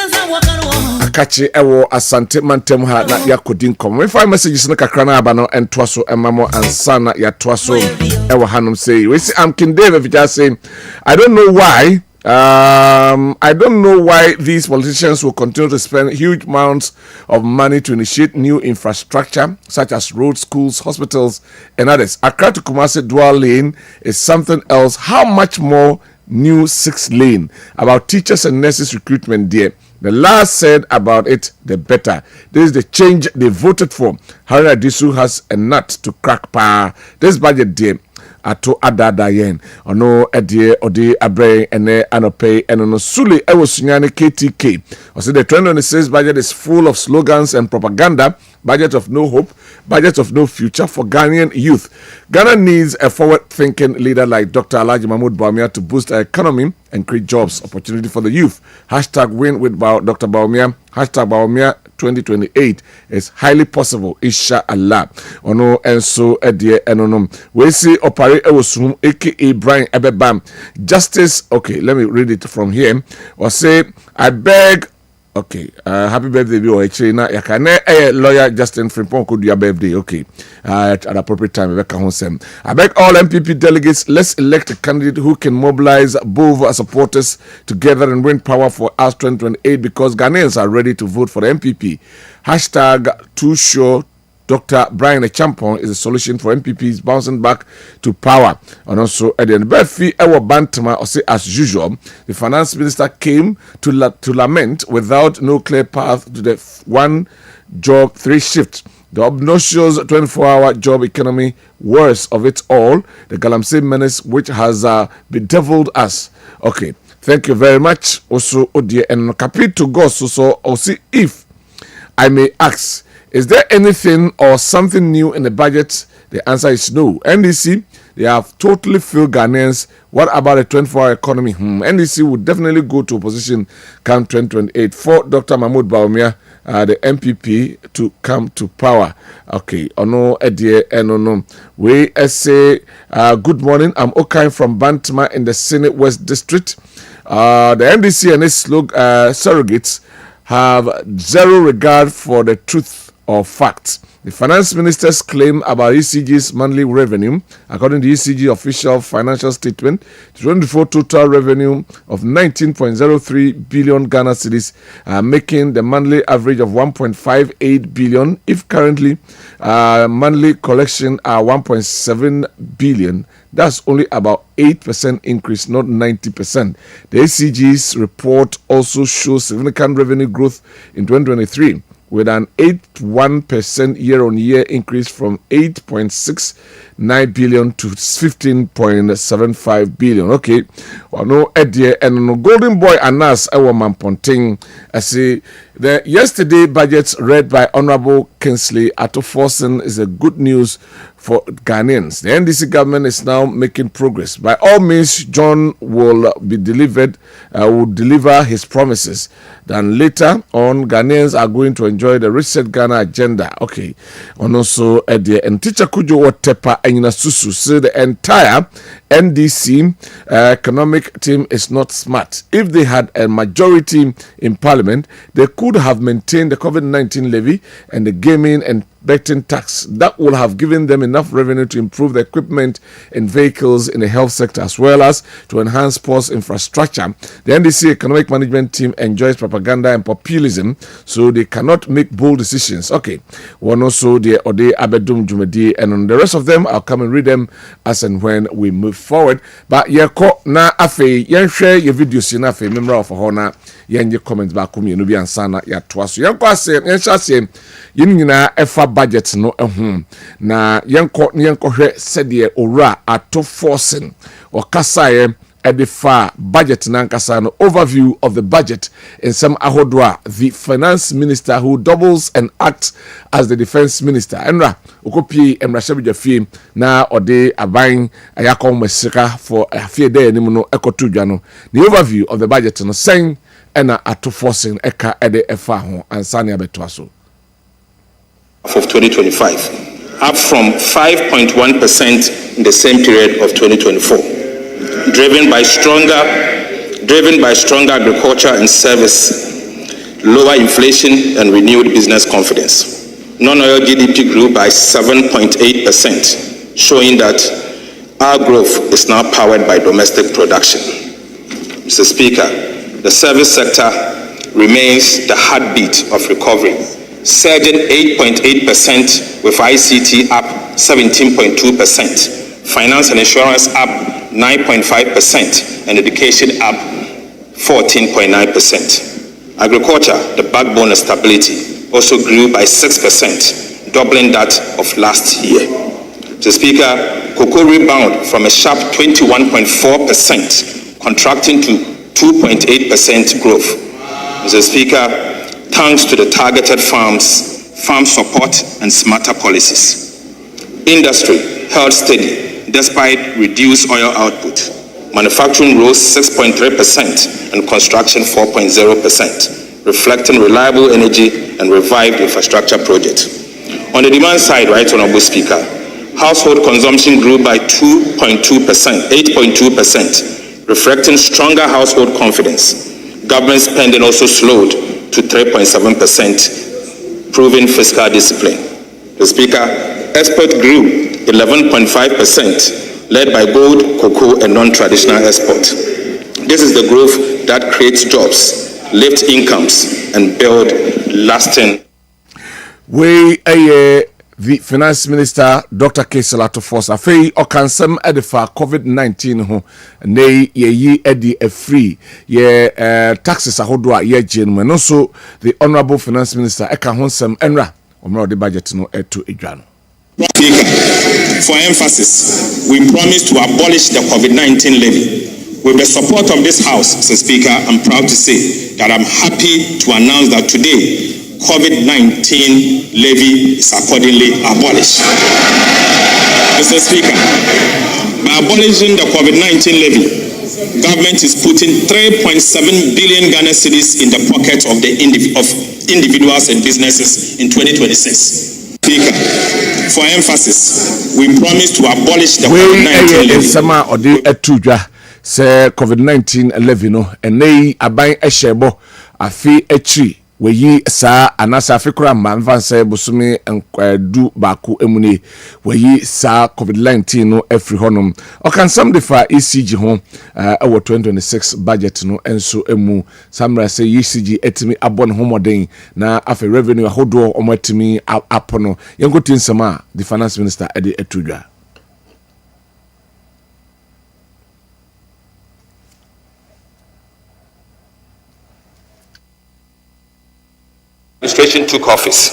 akachi ewo asante mantem ha na yakodin kom we find messages no kakra na aba no entwaso emamo ansana ya twaso ewo hanum say we see am King David just saying I don't know why these politicians will continue to spend huge amounts of money to initiate new infrastructure such as roads, schools, hospitals, and others. Accra to Kumasi dual lane is something else. How much more new 6 lane? About teachers and nurses recruitment there. The last said about it, the better. This is the change they voted for. Harry Adisu has a nut to crack power. This budget there. Ato adada yen ono edie odi abre ene anope eno sule ewo sunyane KTK. I say the 2026 budget is full of slogans and propaganda. Budget of no hope, budget of no future for Ghanaian youth. Ghana needs a forward-thinking leader like Dr. Alhaji Mahmoud Bawumia to boost the economy and create jobs, opportunity for the youth. #win with Dr. Bawumia. #Bawumia 2028 is highly possible, inshallah. Ono enso edie enonom. We see opare ewosum aka Brian Ebebam. Justice, okay, let me read it from here. Or say, I beg. Okay, happy birthday, Bio. Actually, na yakane lawyer Justin Frimpong could do your birthday. Okay, at an appropriate time. I beg all MPP delegates, let's elect a candidate who can mobilize both supporters together and win power for us 2028 because Ghanaians are ready to vote for the MPP. #too sure. Dr. Brian Echampong is a solution for MPPs bouncing back to power. And also, at the end, Befi Ewa Bantama, or say as usual, the finance minister came to lament without no clear path to the 1 job 3 shift. The obnoxious 24-hour job economy, worst of it all, the Galamsey menace which has bedeviled us. Okay, thank you very much. Also, Odie and Kapi to go so see if I may ask. Is there anything or something new in the budget? The answer is no. NDC, they have totally failed Ghanaians. What about the 24-hour economy? NDC would definitely go to opposition come 2028 for Dr. Mahmoud Bawumia, the MPP, to come to power. Okay, ono edie enono. We say good morning. I'm Okai from Bantama in the Senate West District. The NDC and its surrogates have zero regard for the truth or facts. The finance minister's claim about ECG's monthly revenue, according to ECG official financial statement, 24 total revenue of 19.03 billion Ghana cedis, making the monthly average of 1.58 billion. If currently monthly collection are 1.7 billion, that's only about 8% increase, not 90%. The ECG's report also shows significant revenue growth in 2023. With an 81% year-on-year increase from 8.6 9 billion to 15.75 billion. Okay, no idea and no golden boy anas ewo mamponting. I see the yesterday budget read by Honorable Kingsley Atoforsen is a good news for Ghanaians. The NDC government is now making progress. By all means, John will deliver his promises. Then later on, Ghanaians are going to enjoy the Reset Ghana agenda. Okay. And also, and Teacher Kujo Otepa and Susu say the entire NDC economic team is not smart. If they had a majority in parliament, they could have maintained the COVID-19 levy and the gaming and betting tax. That will have given them enough revenue to improve the equipment and vehicles in the health sector as well as to enhance sports infrastructure. The NDC economic management team enjoys propaganda and populism, so they cannot make bold decisions. Okay, one also the Ode Abedum Jumedi, and on the rest of them, I'll come and read them as and when we move forward. But na afe share your videos in afe member of Hona your comments back me no bi ansana ya toaso yenko ase yinina efa budget no na yenko hwe sede owura ato forcing or kasaye edifa budget nankasa no overview of the budget in some ahodwa the finance minister who doubles and acts as the defense minister enra okopi emrashabijafie na ode aban ayakom mesika for afie day nim no ekotudwa no the overview of the budget no saying ena ato forcing eka ede efa ho ansane abetwaso of 2025 up from 5.1% in the same period of 2024 driven by stronger agriculture and service, lower inflation and renewed business confidence. Non-oil GDP grew by 7.8%, showing that our growth is now powered by domestic production. Mr. Speaker, the service sector remains the heartbeat of recovery, surging 8.8% with ICT up 17.2%. Finance and insurance up 9.5% and education up 14.9%. Agriculture, the backbone of stability, also grew by 6%, doubling that of last year. Mr. Speaker, cocoa rebound from a sharp 21.4%, contracting to 2.8% growth. Mr. Speaker, thanks to the targeted farm support and smarter policies. Industry held steady despite reduced oil output. Manufacturing rose 6.3% and construction 4.0%, reflecting reliable energy and revived infrastructure projects. On the demand side, Right Honorable Speaker, household consumption grew by 8.2%, reflecting stronger household confidence. Government spending also slowed to 3.7%, proving fiscal discipline. The Speaker, export grew 11.5%, led by gold, cocoa, and non-traditional export. This is the growth that creates jobs, lifts incomes, and build lasting. The finance minister, Dr. Kessben Atoforsen, afei okansem edifa COVID-19 ho nei ye edi a free ye taxes ahodo a ye genu no so the honorable finance minister eka honsem enra omra the budget no eto edwa no. For emphasis, we promise to abolish the COVID-19 levy. With the support of this House, Mr. Speaker, I'm proud to say that I'm happy to announce that today, COVID-19 levy is accordingly abolished. Mr. Speaker, by abolishing the COVID-19 levy, government is putting 3.7 billion Ghana cedis in the pockets of the individuals and businesses in 2026. Speaker, for emphasis, we promise to abolish the COVID-19 levy. Sama odi etudwa se COVID-19 levy no enei aban ehebo afi echi weyi sa anasa afikura manvanse busumi du baku emune weyi sa COVID-19 no every honum okansam defa ECG ho our 2026 budget no enso emu samra say ECG etimi abon homoden na afi revenue ahodo omatimi apono yengotin sama the finance minister ede etudwa. Administration took office,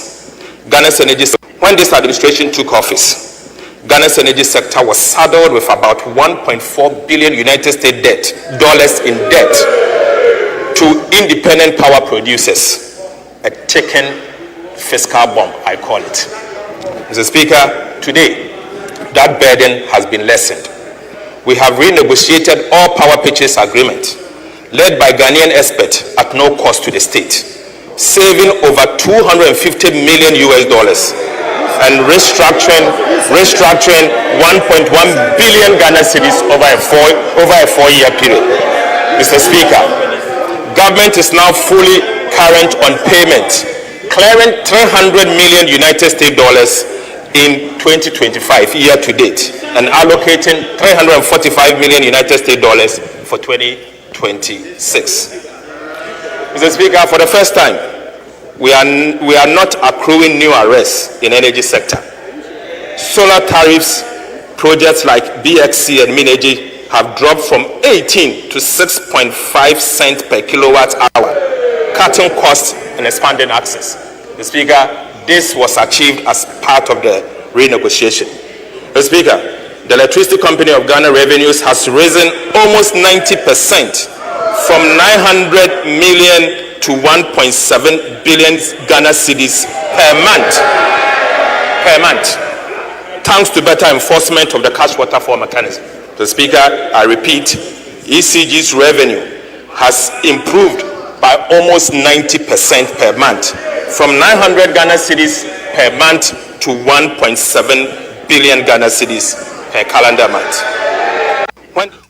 Ghana's energy. When this administration took office, Ghana's energy sector was saddled with about $1.4 billion United States dollars in debt to independent power producers. A ticking fiscal bomb, I call it. Mr. Speaker, today, that burden has been lessened. We have renegotiated all power purchase agreements led by Ghanaian experts at no cost to the state, saving over $250 million and restructuring 1.1 billion Ghana cedis over a four-year period. Mr. Speaker, government is now fully current on payment, clearing $300 million United States dollars in 2025 year to date and allocating $345 million United States dollars for 2026. Mr. Speaker, for the first time, we are not accruing new arrests in energy sector. Solar tariffs projects like BXC and Mineji have dropped from 18 to 6.5 cents per kilowatt hour, cutting costs and expanding access. Mr. Speaker, this was achieved as part of the renegotiation. Mr. Speaker, the Electricity Company of Ghana revenues has risen almost 90% from 900 million to 1.7 billion Ghana cedis per month, thanks to better enforcement of the cash waterfall mechanism. Mr. Speaker, I repeat, ECG's revenue has improved by almost 90% per month, from 900 Ghana cedis per month to 1.7 billion Ghana cedis per calendar month.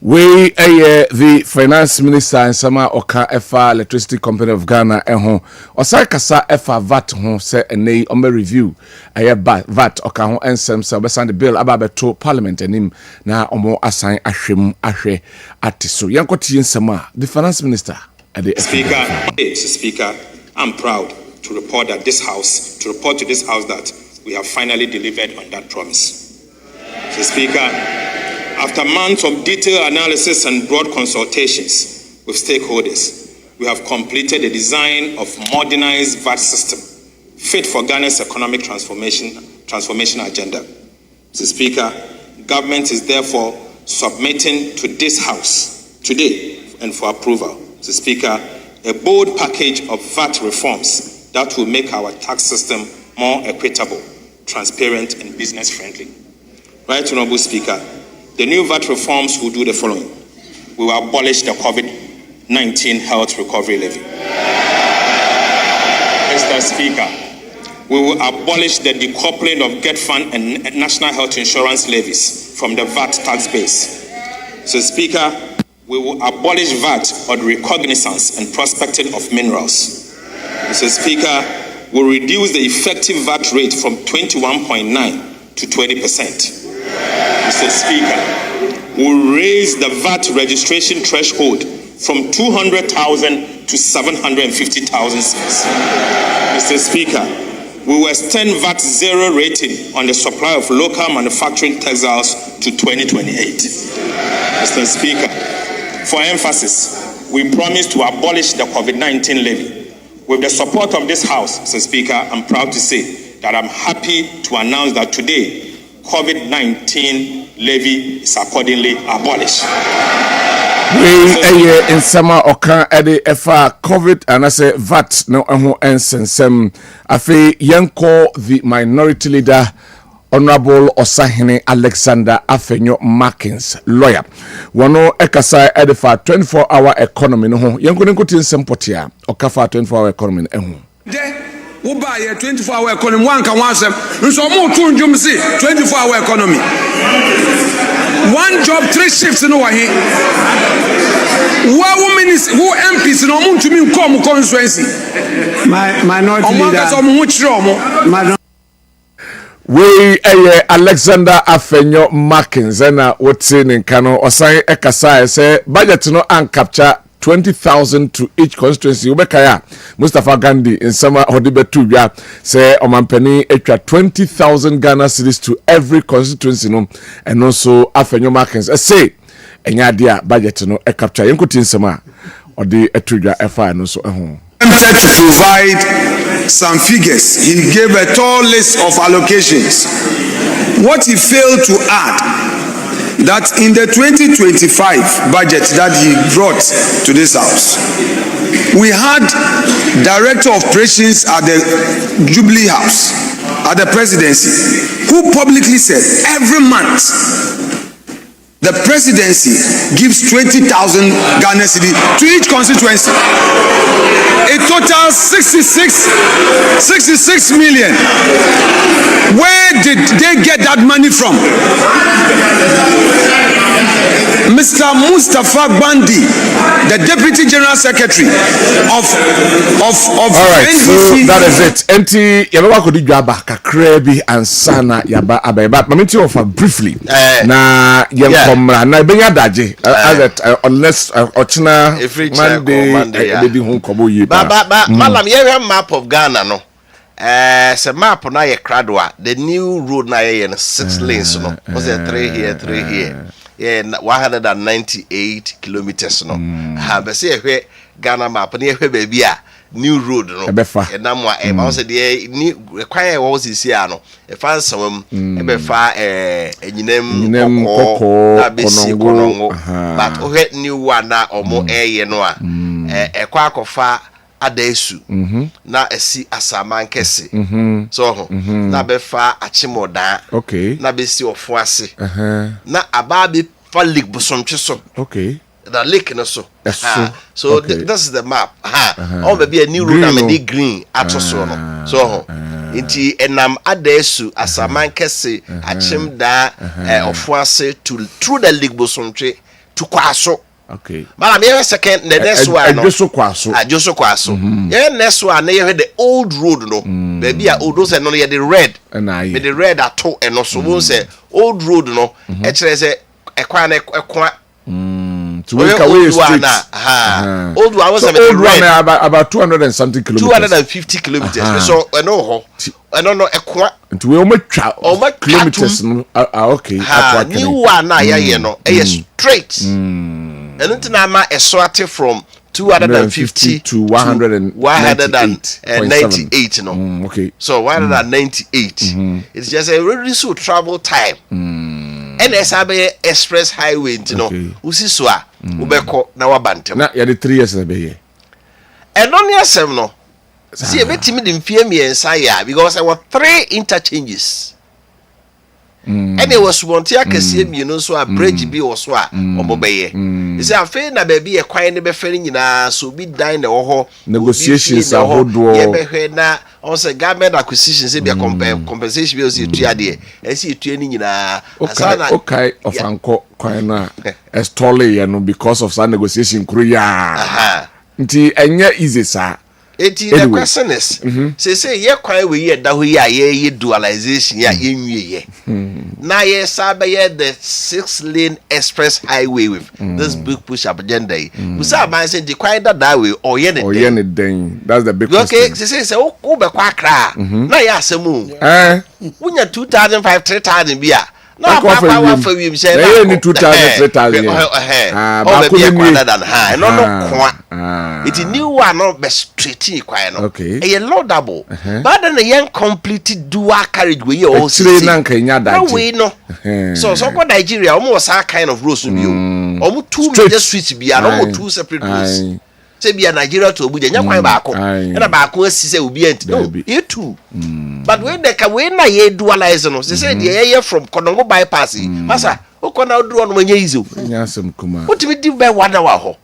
We the finance minister and sama oka efa Electricity Company of Ghana eho osai kasa efa VAT ho se enei o review VAT oka ho ensem se obesan the bill ababeto parliament enim na omo assign ahwem ahwe atiso yankoti ensema the finance minister at the Speaker, I'm proud to report to this house that we have finally delivered on that promise. Mr. Speaker, after months of detailed analysis and broad consultations with stakeholders, we have completed the design of modernized VAT system fit for Ghana's economic transformation agenda. Mr. Speaker, government is therefore submitting to this house today and for approval, Mr. Speaker, a bold package of VAT reforms that will make our tax system more equitable, transparent, and business-friendly. Right, Honorable Speaker, the new VAT reforms will do the following. We will abolish the COVID-19 health recovery levy. Mr. Speaker, we will abolish the decoupling of Get Fund and National Health Insurance levies from the VAT tax base. Mr. Speaker, we will abolish VAT on recognizance and prospecting of minerals. Mr. Speaker, we will reduce the effective VAT rate from 21.9% to 20%. Mr. Speaker, we will raise the VAT registration threshold from 200,000 to 750,000 cedis. Mr. Speaker, we will extend VAT zero rating on the supply of local manufacturing textiles to 2028. Mr. Speaker, for emphasis, we promise to abolish the COVID-19 levy. With the support of this House, Mr. Speaker, I'm proud to say that I'm happy to announce that today, COVID-19 levy is accordingly abolished. We in summer oka ede efa COVID and I say VAT no eho ensensem afi yenko the minority leader Honorable Osahene Alexander Afenyo Markins lawyer wano ekasa ede fa 24-hour economy no ho yenko nkoti nsempotia okafa 24-hour economy eho wo ba ye 24-hour economy wanka wansem nso mo tu njum si 24-hour economy one job 3 shifts no wa he who MPs no mo ntumi nkom constituency minority leader we Alexander Afenyo Markins na wotse nkano osan ekasa say budget no an capture 20,000 to each constituency. Ubekaya Mustafa Gandhi in summer hodibetu bia say omampani etwa 20,000 Ghana cedis to every constituency no and also Afenyo Markins say enya dia budget no e capture yenkuti nsema odi etudwa efa no so to provide some figures. He gave a tall list of allocations. What he failed to add, that in the 2025 budget that he brought to this house, we had director of operations at the Jubilee House, at the presidency, who publicly said every month the presidency gives 20,000 Ghana cedi to each constituency. It totals 66 million. Where did they get that money from? Mr. Mustafa Bandi, the Deputy General Secretary of all right, NDC. so that is it. Enti yaba ko di dwaba kakra bi ansana yaba abeba. Mamenti offer briefly. Na yemkomra na benya daje unless ochina Monday baby home kobo yi ba. Malam ye map of Ghana no. Se map na ye kradwa. The new road na ye 6 lanes no. Was there 3 here, 3 here. Yeah, 198 kilometers no. Ha be say hwe Ghana map na hwe baby a new road no. Enamwa ma say the ni kwan e wo sisi a no. E fa nsawam e be fa enyinem kokko na be si konongo. But hwe new one na omo eye no a ekwa akofa adesu na esi asaman kese so na be fa achimoda okay na be si ofo ase na ababe fa lake bosomtwe so okay the lake no so so okay. This is the map all be a new road na me green atoso no so inti enam adesu asaman kese achimda ofo ase to through the lake bosomtwe to kwaso. Okay. But I'm second the next one. I just so kwaso. Yeah, next one. They have the old road, no. Maybe a old those and no the red. With the red at all and also won't say old road, no. Actually, say a quan. To wake away street. Old one was about 200 and something kilometers. 250 kilometers. So I know. I don't know a quan. And we almost kilometers. Okay. New one now, yeah, no. Straight. And until now, a sorted from 250 to 198. No. Okay. So 198. It's just a really so travel time. And SAB Express Highway, you know, Usiswa, Ubeko, Nawabante. Now, you had 3 years in the bay. And only a 7 no. See, a bit timid in fear me and Saya because I were 3 interchanges. And it was one tia kesi you know so a bridge be or so obey. You say I feel na baby a quiet never feeling na so be dine the negotiations are hold na also government acquisitions be a compensation bills you to ade and see training na okay of anko kwana estole no because of some negotiation kruya nti enye easy sir. The question is, say ye kwai we ye da ho ye dualization ya ye nwie ye. Na ye sabe ye the 6-lane express highway with this big push up agenda. We say man say the kwai that way or ye ne den. That's the big question. Okay, say o be kwa kra. Na ye asemu. Unya 2005 3000 bia. No, Papa for you say na ni 2000 oh be better than high no kwa it new one no be straight kwa no e loadable but then the completed dual carriage we all see na nkanya that we no so for Nigeria almost that kind of roads be o 2 major streets be and 2 separate roads say be Nigeria to Abuja nya kwan baako na baako asise obi ent no e too but when they can when na ye dualize no say dey from Konongo bypass masa okona do no manya easy nya asem kuma what we do by 1 hour ho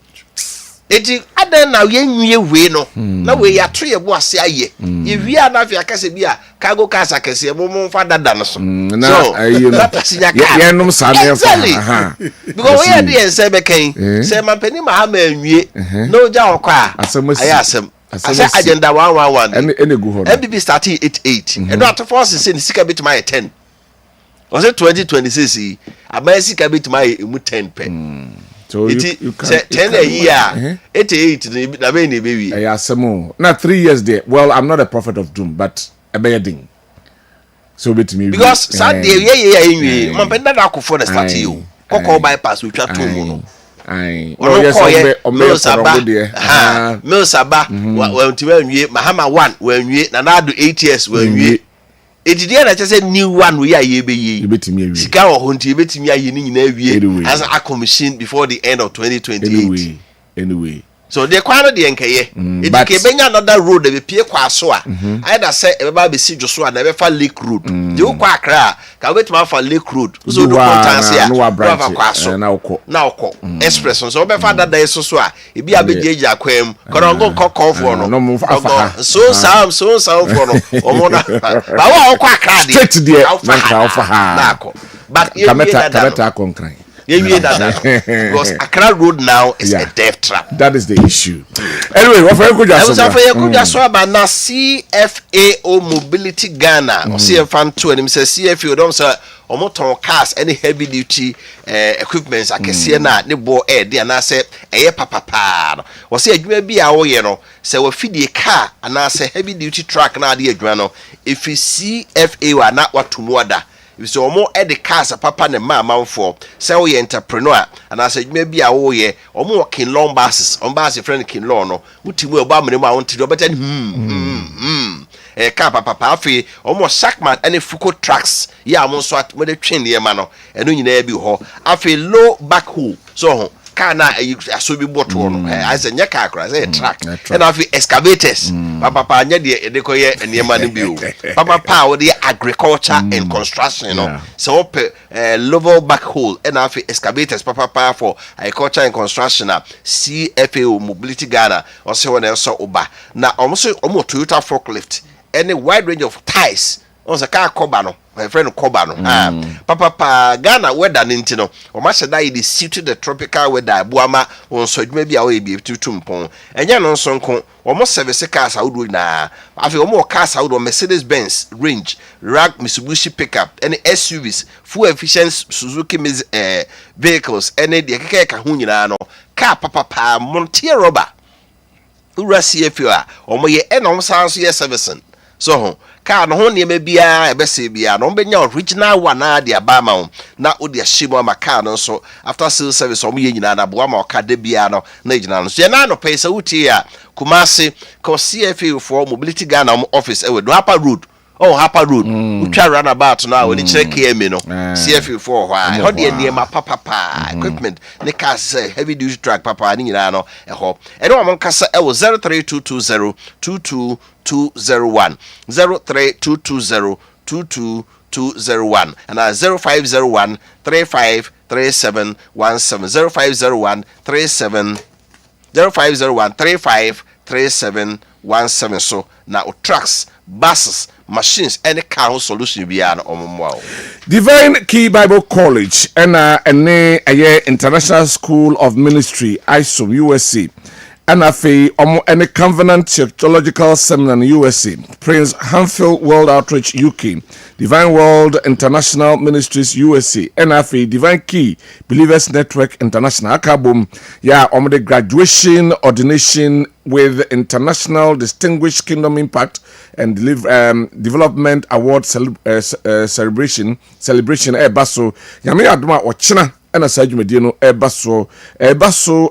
eti adan na ye nwie we no na we ya to ye bo ase aye ye wi ana afia kase bi a cargo cars akase mo fa dada no so na na passenger car ye num sa ne fa because we dey ense be kan say mampani ma ha ma nwie no ja okwa asem asa agenda 111 ene go ho MBB starting 88 and not force say sika bit my 10 was it 2026 abai sika bit my 10 pen. So you can 10 a year 88 na be ni baby asemo na 3 years there. Well, I'm not a prophet of doom, but a bedding so bit me because Sunday mampenda da akofo na start you kokko bypass we twa to mu no Aye. Ono koye Mills Aba. Mills Aba wa ntiwa nwie Mahama 1 wa nwie na nado 8 years wa nwie. Edidie na chese new one we aye be ye. Ebetimi awie. Sika wo ho nti ebetimi aye ni nyina awie as a commission before the end of 2028. Anyway. So the kwano de nkeye edike benya another road de be pie kwa so a either say e ba be si dwoso a na be fa Lake Road de wo kwa Accra ka wetima fa Lake Road so do contancy a wa fa kwa so na okọ express so be fa dada so a e bi abejeje akwam korongo kokofo no so sam for no omo na ba wa kwa Accra de straight there na ka fa ha na akọ but kameta konkran. Because Accra Road now is a death trap. That is the issue. Anyway, what for you just about na CFAO Mobility Ghana or CFAN 2 and him say CFAO don't say omoton cars any heavy duty equipments akese na ne bo dey na say eye papa o say adwuma bi a wo ye no say wo fidie car na say heavy duty truck na dey adwuma no if CFAO na watomu ada if so omo e the cars papa ne manfo say wo ye entrepreneur and as adwuma bi a wo ye omo working long buses on bus friend kin law no mutimu e ba mene ma wonti do better car papa afi omo Shackman any Fuko trucks ya mo so at mo de twen ne ma no eno nyina bi ho afi low backhoe so car na aso bi bottle no I say nya car cra say truck and afi excavators papa nya de koye eniema no bi o papa wo de agriculture and construction no so op level backhoe and afi excavators papa for agriculture and construction na CFAO Mobility Ghana o se wona so oba na omo Toyota forklift any wide range of ties on the car Kwabena my friend Kwabena papa Ghana weather nintino o ma se dai dey suited the tropical weather buama on so adwuma bi a we bi tutumpon enya no nso nko o mo service cars awdo na afi o mo cars awdo Mercedes Benz range rag Mitsubishi pickup any SUVs full efficient Suzuki vehicles any de keke ka hu nyina no car papa Montier rubber ura CFO a o mo ye enom sanso ye servicing so car no ho ne ma bia e be se bia no benya original one na de abama na o de himo ma car no so after sales service o mo ye nyina na boa ma o ka de bia no na nyina no so ye na no pesa wuti a Kumasi ko CFA for Mobility Ghana office e we do Upper Road Upper Road utwa runabout na oni kire KM no CFA for ho de niema papa equipment ne car say heavy duty truck papa ni nyina no e ho e no am kasa e wo 03220 20201 03220 22201 and 0501 353717 0501 353717 so now trucks buses machines any car solution bia na omomwa Divine Key Bible College and a International School of Ministry ISO USA and any Covenant Theological Seminar in USA, Prince Hanfield World Outreach UK, Divine World International Ministries USA, and Divine Key Believers Network International. Akabum, the graduation ordination with International Distinguished Kingdom Impact and Development Award celebration. Baso Yami Aduma Ochina. Ana sajumedie no ebaso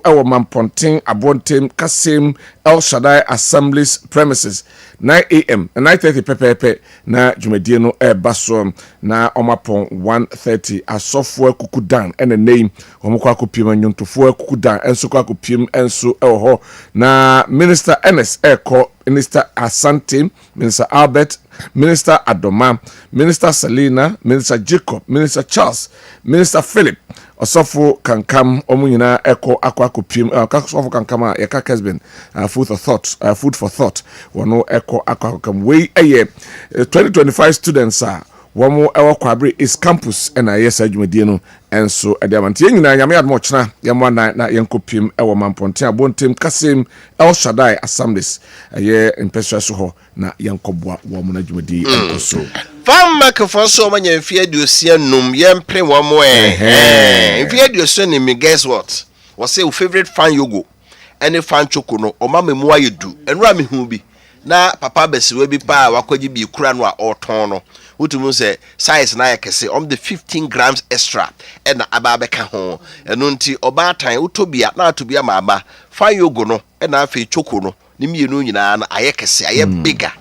ewo Mamponten Abontem Kasim El Shaddai Assemblies premises 9 a.m. and 9:30 pepepe na jumedie no ebaso na omapon 1:30 asofo akukudan ene name omukwa akopiem anyuntofo akukudan enso kwa akopiem enso ewo ho na Minister NS Eko Minister Asante Minister Albert Minister Adoma Minister Selina Minister Jacob Minister Charles Minister Philip Osofo kankam omunyina eko akwakopiem akasofo kankama yaka Kessben food for thought wono eko akwakam we 2025 students are womo ewo Kwabre is campus na yes adwumadie no enso adiamantie nyina nyame admo chena yamwa na yenkopiem ewo Mamponten Abontem Kasim El Shaddai Assemblies impeswa so ho na yenkobua womo na adwumadie enkoso Fama kefo manya mfie duosia num yempre womo mfie duosia ni me guess what was say your favorite fan yogo any fan choko no o mama mu ayedu enura me hu bi na papa besiwe bi pa wakogi bi kura no a oton no wotumu say size na yakese the 15 grams extra and aba beka ho eno nti oba tan utobia na atobia ma aba fa yogo no na afi choko no ni mienu nyina na ayekese aye bigger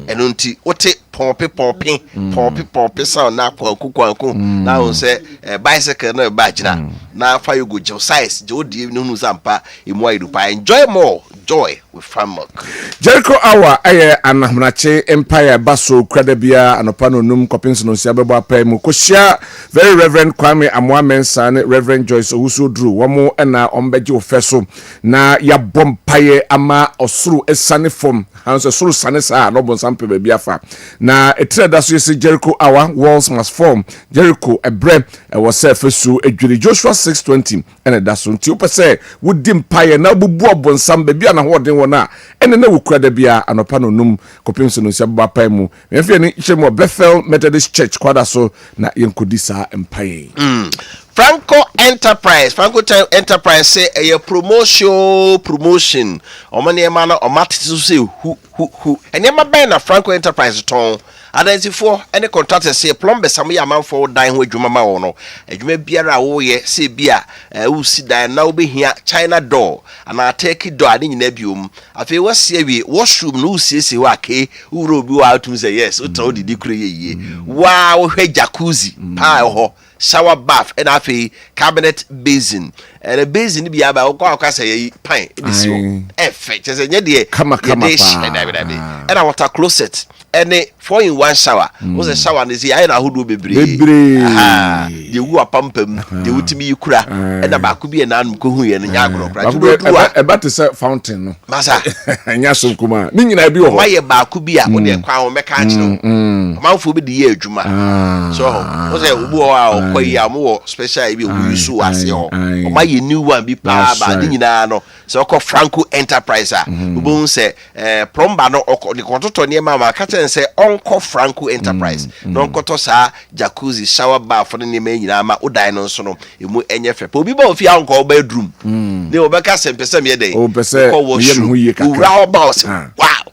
eno nti wote pompe sound na kwanku na won say bicycle na ba gina na fa yogo jo size jo die no zampa emu ayidupa enjoy more joy with farm milk. Jericho Hour aye anahmnache empire baso kradabia anopa no num kopins no sia bebo apai mu koshia very reverend Kwame Amwamensa ne reverend Joyce Owusu Drew womo na ombeje ofeso na ya bompaye ama osuru esane fom hanso osuru sane sa no bonsam pe bia fa na etre da so yesi Jericho Hour walls must form Jericho ebre was fesu edwiri Joshua 6:20 ene da so nti opese wudi mpaye na bubu obonsam bia na hoden wona ene na wukura da bia anopa no num kopimso no sia baba pai mu mefie ni chemo Bethel Methodist Church kwada so na yenkodisa empaye Franco Enterprise say a promotion omani emana omatisu say hu enyama ben na Franco Enterprise ton adantifo any contractor say plumber some yamanfo dan ho adwuma ma wo no adwuma biara wo ye say bia wo si dan na wo behia China door ana take door ade nyina biom afi wo se wi washroom no siesie wa ke wo bi wa atum say yes wo tan didi kure ye wa wo hwe jacuzzi pa ho shower bath and afi cabinet basin and a basin bi aba wo kwa say pan edisi wo effect say nye de kama and a water closet and 4-in-1 shower was a shower and see I na hudu bebre the wu apampam the wutimi yikura and abaku bi na anum ko hu ye nya agro kra about say fountain no masa nya so kuma ni nyina bi wo why ye baaku bi a wo de kwa wo meka akire manfo bi de ye adwuma so wo say ubu wa okoyi am special bi wo yusu ase ho o ma ye new one bi pa ba ni nyina no so ko Franco Enterprise ubu say plumber no oko ni kontoto ne ma ka ten say onko Franco Enterprise no nkoto sa jacuzzi shower bath ne me nyina ma odan no so no emu enye fe pa obi ba ofi anko bedroom ne obeka sempese me dey o pese ye mu ye kaka ura ba wow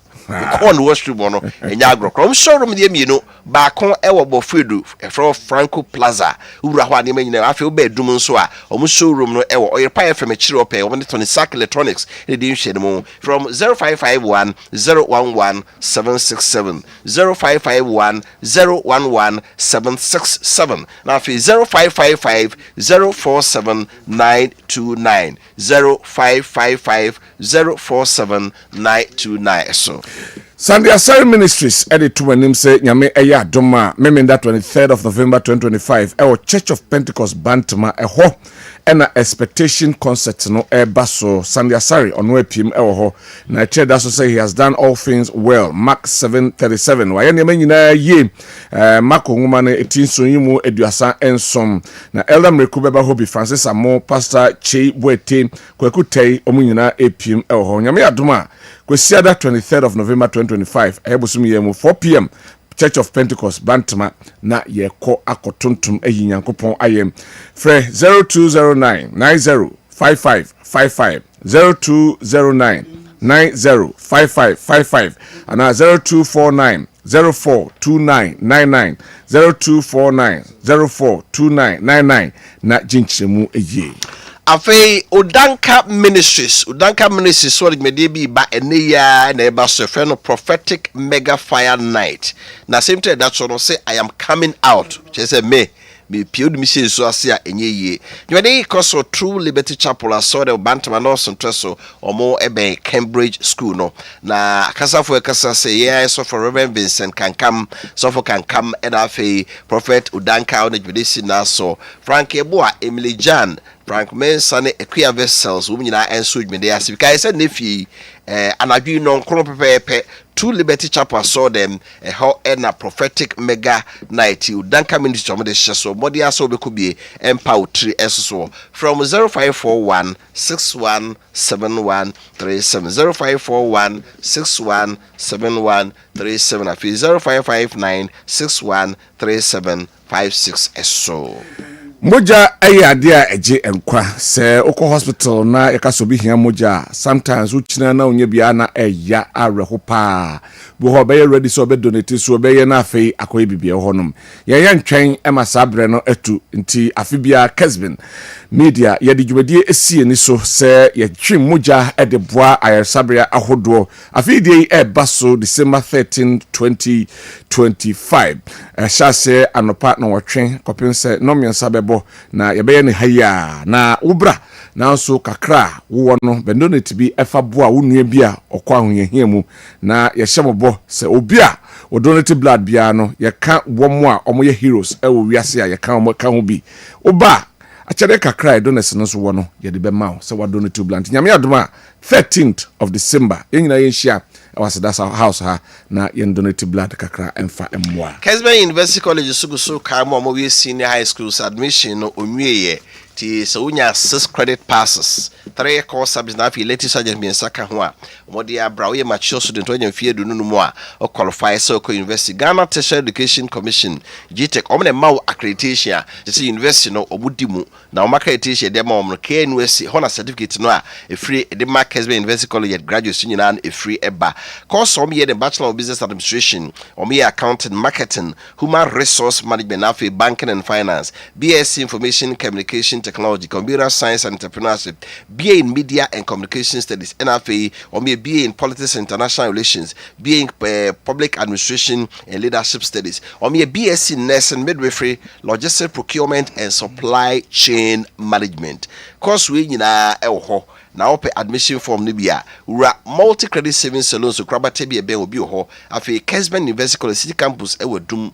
ko no washroom no enya agro krom showroom de mi no ba kon ewo bofedu from Franco Plaza ura ho ade manyina afi o bedroom nso a omo showroom no ewo Oyirpa FM chire ope omo Tony Sack Electronics e dey nhwe no from 0551 011 767 0551 011 767 na afi 0555 047 929 0555 047 929 so Sunday Asari Ministries edit to him say nyame eya adoma memenda 23rd of November 2025 Church of Pentecost Bantama ho and expectation concert no baso Sunday Asari ono epim ho na church that so say he has done all things well Mark 7:37 wa nyame nyina ye Mark nwoma no etinso yimu eduasa ensom na elder mreku beba ho bi Francis Amo Pastor Chei Boete kwaku tei omu nyina epim ho nyame adoma Kwesiada 23rd of November 2025 ebusumi yemu 4 p.m. Church of Pentecost Bantama na yeko akotuntum eyi nyankopon ayem fre 0209 905555 0209 905555 ana 0249 042999 0249 042999 na jinchemu eyi Afe Dankwa Ministries so me bi ba ene ya na eba so fe no prophetic mega fire night na same time that so say I am coming out she say me piod mi se so ase a enye yie nyade ikoso True Liberty Chapel aso de Bantama no so treso omo ebe Cambridge School no na kasafo ekasa say yeah so for Reverend Vincent Kankam so for Kankam and afe Prophet Dankwa on the na so Frank Eboa Emily Jan Frank Mensa ne Equia Vessels wo nyina enso dwede ase kai say nefi anadwi no nkro pepepe True Liberty Chapel saw them a prophetic mega night Dankwa Ministry of the so body aso be could be empower 3 so from 0541 617137 0541 617137 0559 613756 so moja ayi ade a eje enkwa se okọ hospital na yakaso bi hia moja sometimes uchina na onye bia na eya areho pa bo ho be ready so be donate so be na afei akoye bibia honom ye ntwen ema sabre no atu nti afi bia Kessben media ye de dwumadie esie ni so se ye twi moja e de boa ayasabre ahodo afi die e baso December 13 2025 shase anopa na wotwen kopinse no miensa bebo na yebeye ne haya na ubra na so kakra wo no bendonate bi efa boa wo nua bia okwa ahoyehia mu na ye hyembo se obi a wo donate blood bia no ye ka womo a omo ye heroes e wo wiase a ye ka omo ka ho bi oba achede kakra e donate no so wo no ye de be ma se wa donate blood nyame adoma 13th of December yenyina ye hia was that's our house ha na yen donate blood kakra emfa emwa Kessben University College sugusu ka mo we senior high schools admission no onwieye ti so unya 6 credit passes 3 course subjects na fi latest sergeant bien saka ho a mo de abra we mature student onye fie du nunu mo a o qualify so ko university Ghana Tertiary Education Commission GTEC o me ma accreditation a ti university no obudi mu na o accreditation de ma o KNUSC honor certificate no a e free de ma Kessben University College graduate nyina e free eba course o me the Bachelor of Business Administration o me accounting marketing human resource management na banking and finance BSc information communication technology computer science and entrepreneurship BA in media and communication studies NFA or me BA in politics and international relations BA in public administration and leadership studies or me BSc in nursing midwifery logistics procurement and supply chain management course we nyina ewo na ope admission form ni bia ura multi credit savings salons so krabate bia be obi ho afi Kessben University College City Campus e wadum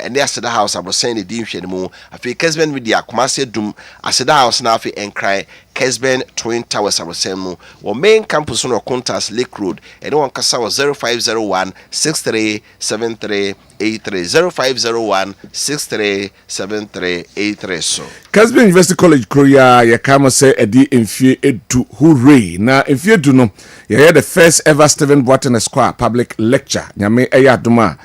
ene aseda house abosen ne din hwe mu afi Kessben media Kumasi dum aseda house na afi enkrai Kessben Twin Towers abosen mu wo main campus no Contas Lake Road ene won kasa 0501 6373 0501 6373 so Kessben University College Korea ya kama se edi enfie edu hooray na enfie edu no ya the first ever Stephen Boateng Esquire public lecture nyame eya duma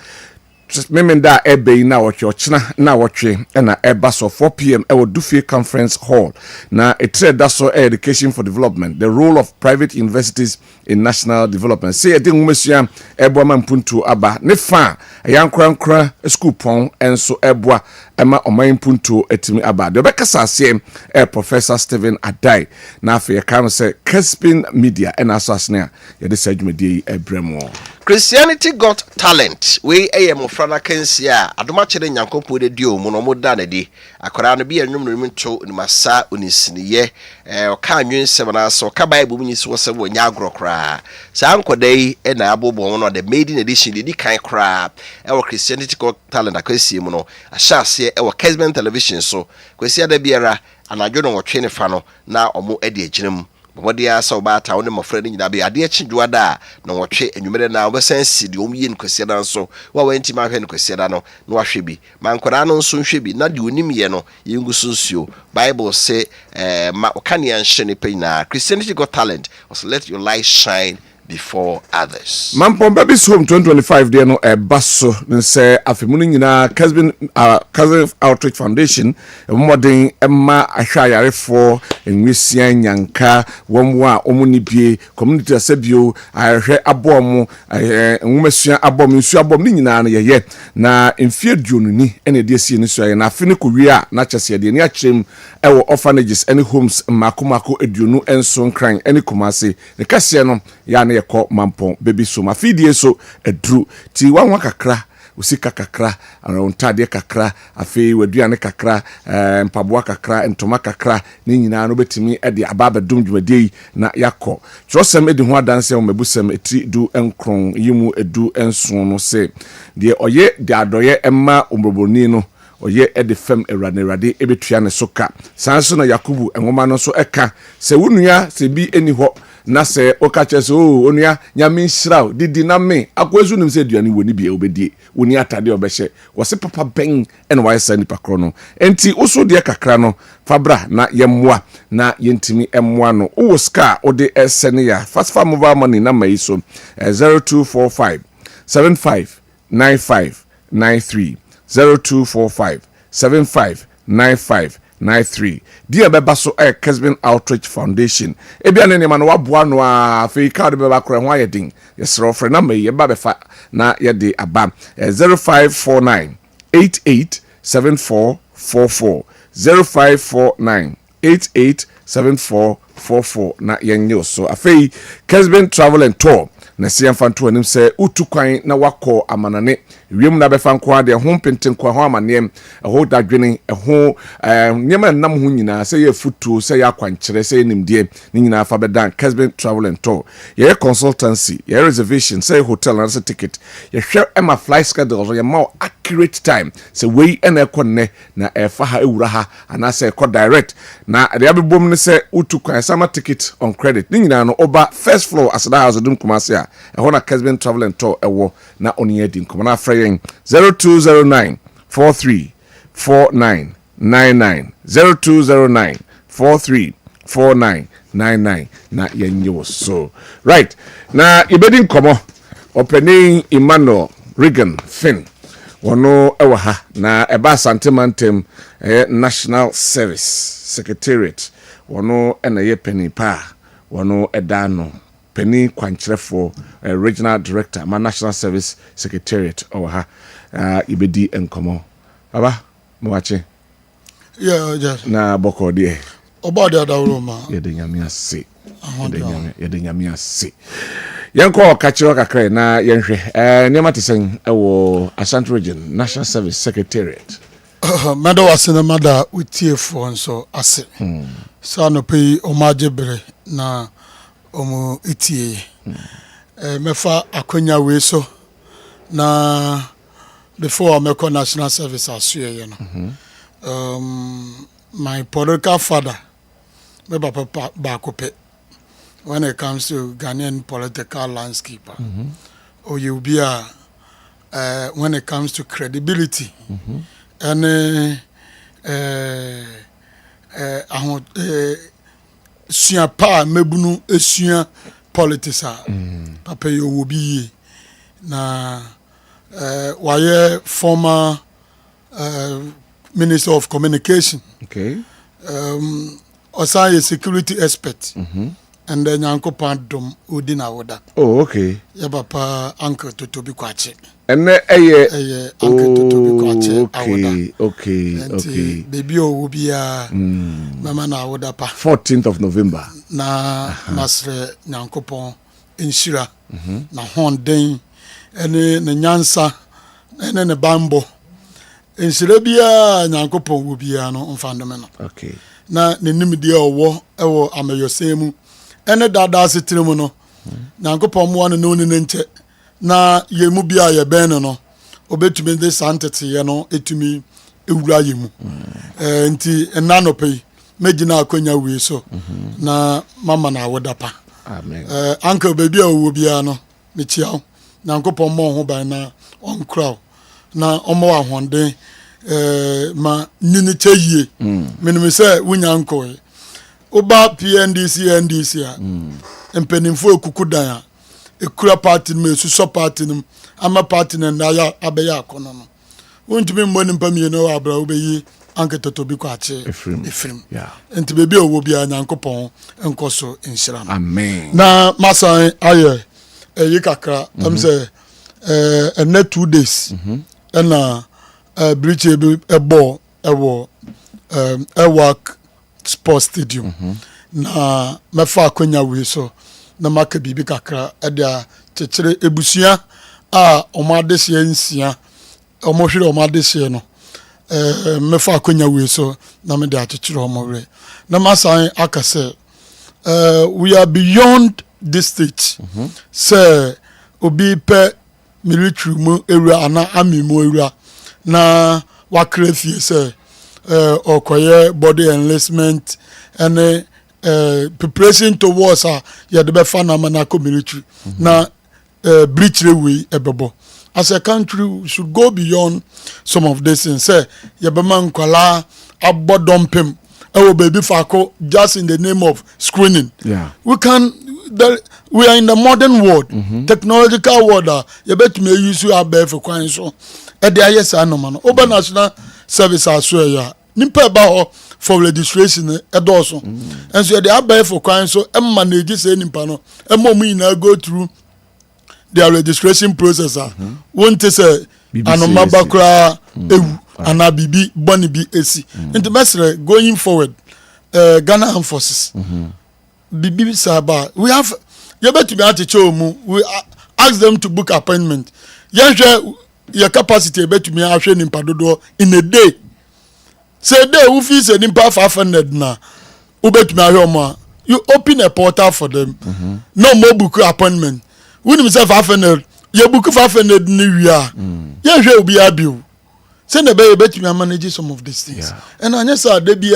memenda ebe na woche ochina na woche na eba so 4 p.m. ewo Dufie Conference Hall na etre da so education for development the role of private universities in national development say edi nwumesua ebo mampuntu aba ne fa yankra school pon enso eboa ema omanpuntu etimi aba de bekasa ase Professor Stephen Adai na afa kan say Kessben media and asasne ye de sadwumadi ebremo Christianity Got Talent we am frana kensia adoma chere nyankopɔ de dio mu no mo da na di akora no bi anwum no nto ni masa onisiniye o ka anwen sem na so ka bible mu nyiso se wo nya agrokra sa ankodai e na abobo no the maiden edition di kan kra e wo Christianity Got Talent akwesi mu no ahyase e wo Kessben television so kwesi da biara anadwo no wotwe ne fa no na omo ade agyinam Modia so bata woni mofrani nyina be ade akidwa da na wotwe enwumere na obesansi de omye nkwasiada nso wa wanti ma hwe nkwasiada no na wahwe bi mankora no nso nhwe bi na de onimye no yengu sunsuo Bible say ma okane anhye ne pina Christianity Got Talent also let your light shine before others. Mampon Babies Home 2025 there no basso nse afemu nyina Kessben Outreach Foundation modern emma ahwayare for enwisia nyanka womwa omunibie community asebio ahwe abom enwumesua abom nsu abom ni nyina na ye na emfie duonuni ene de sie ni so ye na afene ko wi a na kyese de ni akyerem ewo orphanages any homes makomako eduonu enso nkran any Kumasi ne kase no ya na yeko Mampon Babies Home afidie so edru ti wanwa kakra usika kakra arontade kakra afi waduane kakra mpaboa kakra ntoma kakra ni nyina no betimi e de ababa dum dwumadei na yakọ trosem edi ho adanse o mabusem eti du enkron yimu edu enson no se de oye de adoye emma omroboni no oye ede fem erade ebetua ne soka sanso na Yakubu enwoma no so eka se wunua se bi eni ho na se okache so onua nyame nhyiraw didi na me akwazu nim se aduane woni bia obedie woni atade obehye wose papa ben ene wayesa nipa kro no enti uso de kakra no fabra na yemmoa na yentimi emmoa no wo ska ode esene ya fast farm mobile money na mai so 0245 759593 0245 7595 93. Dear Bebaso Kessben Outreach Foundation. Ebia ne man waboa no a fe card beba kra ho ayedin. Yes ro frɛ na me ye ba befa na ye de aba 0549 887444 0549 887444 na yenyo so afei Kessben Travel and Tour na siam fanto anim sɛ utukwan na wakɔ amanane wiem na bɛfa nko ade ho mpenten kwa ho amanem ho dadwene ho nyema nam ho nyina sɛ yɛ futuo sɛ yɛ akwankyerɛ sɛ nimdie ne nyina fa bɛdan Kessben Travel and Tour yɛ consultancy yɛ reservation sɛ hotel na sɛ ticket yɛ hwɛ ema flight schedule yɛ ma accurate time sɛ wei ɛna ɛkɔ nnɛ na ɛfa ha ewura ha ana sɛ ɛkɔ direct na de abebom ne sɛ utukwan sama ticket on credit ne nyina no oba first floor asada house dum kumase a ɛhɔ na Kessben Travel and Tour ɛwɔ na oni adi nkɔmɔ na afrɛ yɛn 0209 434999 0209 434999 na yɛnyɛ so right na ibedi nkɔmɔ ɔpɛni Emmanuel Regan Finn wɔno ɛwɔ ha na ɛba Asantemantem National Service Secretariat wɔno ɛna yɛ pɛni pa wɔno ɛda no Penny Kwancherefo, Regional Director, my National Service Secretariat, or ha, Ibedi and Komo. Baba, Moache. Yeah, just. Na boko dear. About the other room, Yedinamia see. Yedinamia see. Yanko Kachiro Kakre, na Yanke, Nemati Sing, Ashanti Region, National Service Secretariat. Mother was in a mother with tear phone, so I said, Sano pay omajebre na. Omo itie mefa akonya we so na before I make national service asue you know my political father me papa bakope when it comes to Ghanaian political landscape or you be when it comes to credibility and sua pa mebunu esua politics papa yo wo bi na why former Minister of Communication okay osa security expert and then yanko pandom odina woda oh okay ya papa uncle Totobi Kwache ene eye uncle Totobi Kwache awoda okay baby o wo bia mama na awoda pa 14th of November na masre nyankopon inshira na honden ene ne nyansa ene ne bambo inshira bia nyankopon wo bia no mfandome no okay na ne nimdie owo ewo ameyosemu ene dada sitiremu no nyankopon mo no ne nche na yemu bia ye ben no obetumi de santete ye no etumi ewura yemu nti enanope megina akonya wi so na mama na wodapa amen uncle baby owo bia no me chiao nyankopon mo ho ban na on crow na omo ahonde ma nini cheyie menime se wunyanko oba NDC a empenimfo ekukudan a ekura party me suso party nim ama party na ya abeya akono no wontumi mmoni mpamie no abra obeyi anke Totobi Kwache efrim yeah enti bebi owo bia nyankopon enkoso inshira amen na masan aye yikakra am say na 2 days na bridge ebo ewo Ewak Sports Stadium na mefa akonya we so na maka bibi kakra edia chechere ebusua a omadehye nsia omohwere omadehye no mefa akonya we so na me da chechere omowre na masan akase we are beyond this stage say obi pe military mu ewura ana army mu ewura na wakra fie say okoye body enlistment and preparation towards ya de be fana manako military na breach way ebebo as a country we should go beyond some of this and say ya be man kwala abodompem ewo baby fako just in the name of screening yeah we are in the modern world technological world ya betime use you abef kwan so e de ayesa no man oba national service aso ya nimpa ba ho for registration edoso and so they are for kwan so manage say nimpa no na go through their registration process won't say anomaba kra ewu ana bibi boni bi esi into mesre going forward Ghana Armed Forces bibi saba we have you better be at chomu we ask them to book appointment your capacity better me ahwe nimpa dodo in a day say day who fees a nimpa 500 na u better me ahwe omo you open a portal for them no more book appointment when himself 500 you book 500 ni wia you hwe obi abiu say na be better me manage some of these things and anya say dey be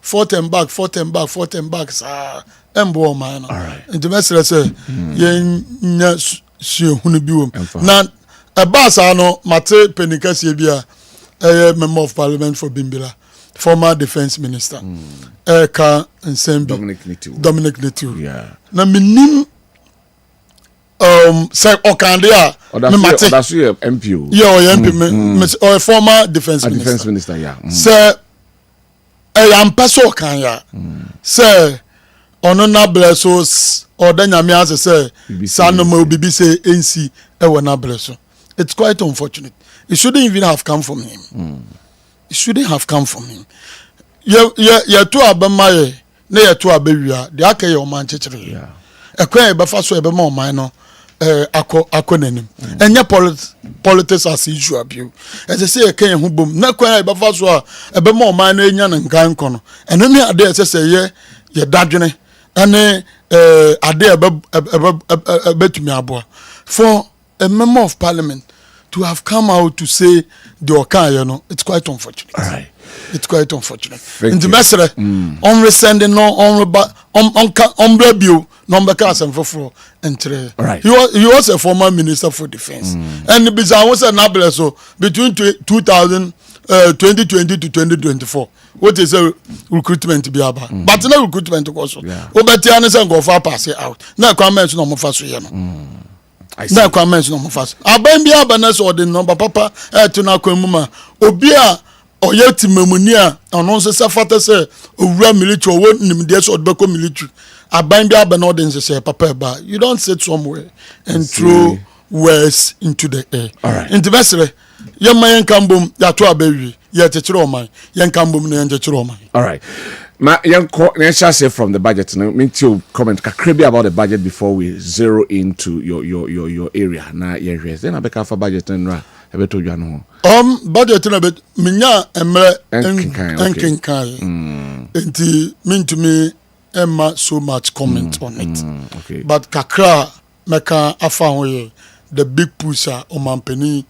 410 back sa embo man into mesre say yen nya su hunu biwom na abasa no mate penikasi bia member of parliament for Bimbila former defense minister ka nsembi Dominic Netu na minim say okande me mate that's your MPO or former defense minister say am peso kan ya say ono na blessos or then nyame as say sanoma bibi say NC e wona blesso. It's quite unfortunate. It shouldn't even have come from him. It shouldn't have come from him. Ya to abamaye na ya to abewia de akaye o man chechire ekwan e befa so e be ma o man no akonanim enya politics as issue abiu as say e kan hu bom na kwan e befa so e be ma o man no enya ngan kono eno ne ade e say ye dadwene ane ade e betumi aboa for a member of parliament to have come out to say the Okan, you know, it's quite unfortunate. All right. It's quite unfortunate. In the messenger, on resending no on review number cars and for entry. All right. He was a former minister for defense, and the bizarre was an so between 2020 to 2024. What is a recruitment to be about? But no recruitment also. Obetianis and go far pass it out. No comments no more fast. Na comments no fast. Abambia banas or the number papa to na kwemuma. Obia oyeti memunia ono se safata se owura military wo nim de so beko military. Abambia banodin say papa ba. You don't sit somewhere and throw words into the air. All right. Into mesre yemayen kambom ya to abewi. Ya chechiro oman. Yen kambom na yen chechiro oman. All right. Ma let's say from the budget. Now, me to comment kakrebi about the budget before we zero into your area. Na yes. Then I be for budget and ebe to you no. Budget na bet minya emre enkinkai. Enti mean to me emma so much comment on it. Okay. But kakra meka afa hoye the big pusher omampeni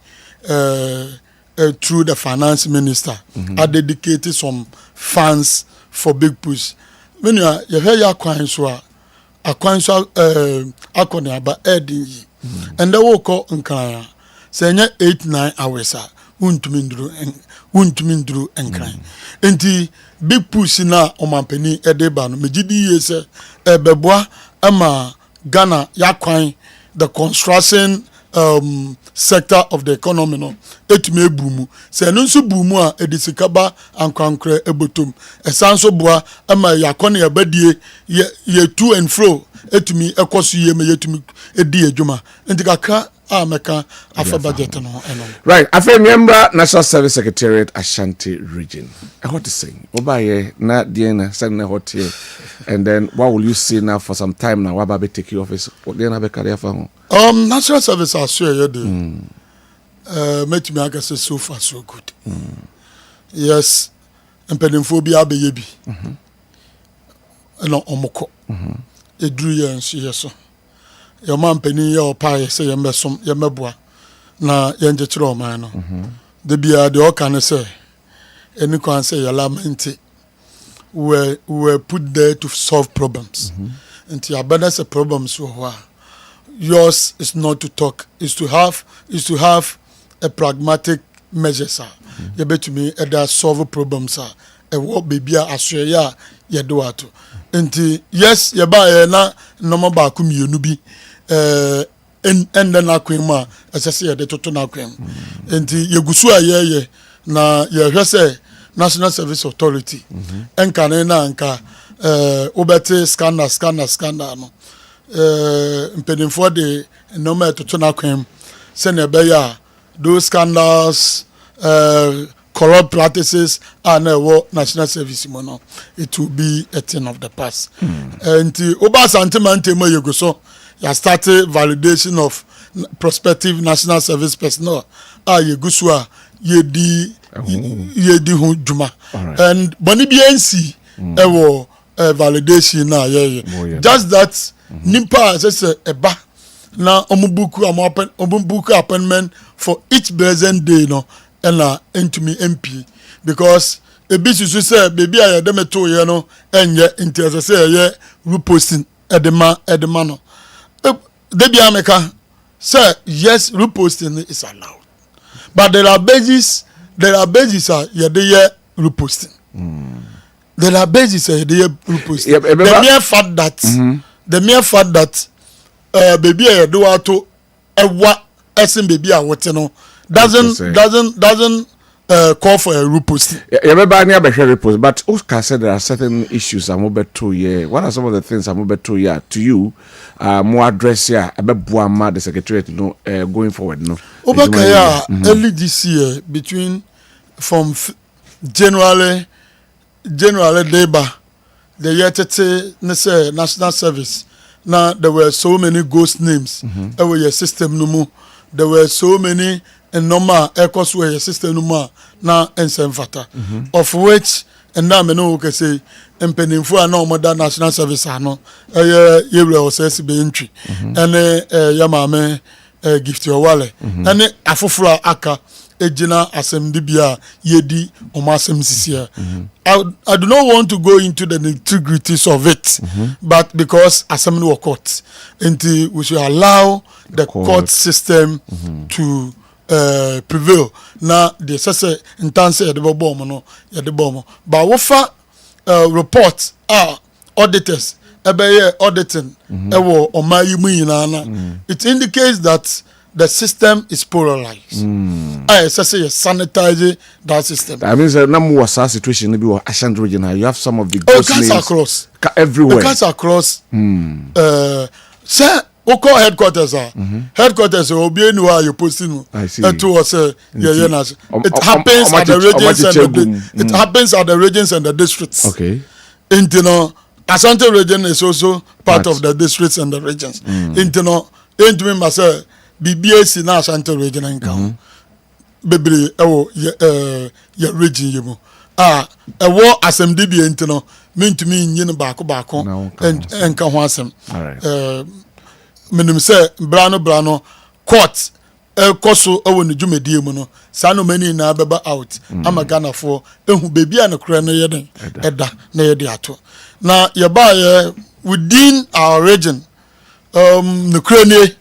through the finance minister I dedicated some funds for big push. When you hear your coin so akoni aba edin yi and the wo ko nkran say 8-9 hours untumi nduru nkran enti big push na omampani edeba no megidi yese ebeboa ama Ghana yakwan the construction sector of the economy no etime bumu se no nso bumu a edisikaba ankwankre ebotom esanso boa ama yakone yabadie ye to and fro etumi ekoso ye me yetumi edi adwuma ntikaka ameka afa budget no eno right afa member National Service Secretariat Ashanti region what to say obaye na diena send na hot here and then what will you see now for some time now what be take your office what diena be career for National Service are sure you do make me aka say so far so good yes empenemphobia be yebi no omoko edru ye nso yeso your man penny your pie say ye mesom ye meboa na ye njechire o man no de bia de o kan say any can say your lament we put there to solve problems and your balance the problems so yours is not to talk is to have a pragmatic measure sir you bet me that solve problems sir e wo bebia asua ya do ato enti yes ye ba na no ba ku mienu bi ende na kwema asese ye de toto na kwem enti ye gusu aye na ye hwese National Service Authority enka na nka obete scanner no mpedinfo de normal to na kwem se na be ya those scandals corrupt practices and national service mono it will be a thing of the past. And oba santimante mo yego so ya started validation of prospective national service personnel yego so a yedi hu juma and boni BNC validation na just that nimpa say eba na omubuku appointment for each present day no and into me MP because a business say baby I dem to ye no enye into say ye reposting edema no debi ameka say yes reposting is allowed but there are bases are ye dey reposting there are bases are dey reposting the mere fact that baby I do to ewa esin baby a wote no doesn't call for a repost. Everybody have a repost, but Oscar said there are certain issues I'm over 2 years. What are some of the things I'm over 2 years to you? More address here about Buama, the secretariat, going forward. No, early this year from January labor, the year national service. Now there were so many ghost names. Over your system no more. There were so many normal echoes where your system no more now and fata. Of which and now me no can say empening for no more than national service no. You will say be entry. And yamame gift your wallet. And afufra aka ejina asem yedi omasem sisia. I do not want to go into the nitty-gritties of it, but because assembly court, until we should allow the court system to prevail. Now the assessor intense at the bomb. But what reports are auditors auditing it indicates that the system is polarized. I say sanitize that system. That means that now was a situation maybe or Ashanti region. You have some of the ghost names across everywhere. Across. Sir, Oko headquarters headquarters will be anywhere you posting. I see. It was it happens at the regions and it happens at the regions and the districts. Okay. Intino Ashanti region is also part of the districts and the regions. Intino into me myself. BBS na Ashanti region nka bebre ya region yemu ewo asem de enti no mentumi nyi no baako enka ho asem menim se brano court koso ewo ne dwumadie mu no sa no mani na beba out ama Ghana for ehu bebi a ne kura no yeden eda na yede ato na ye ba within our region ne kura ne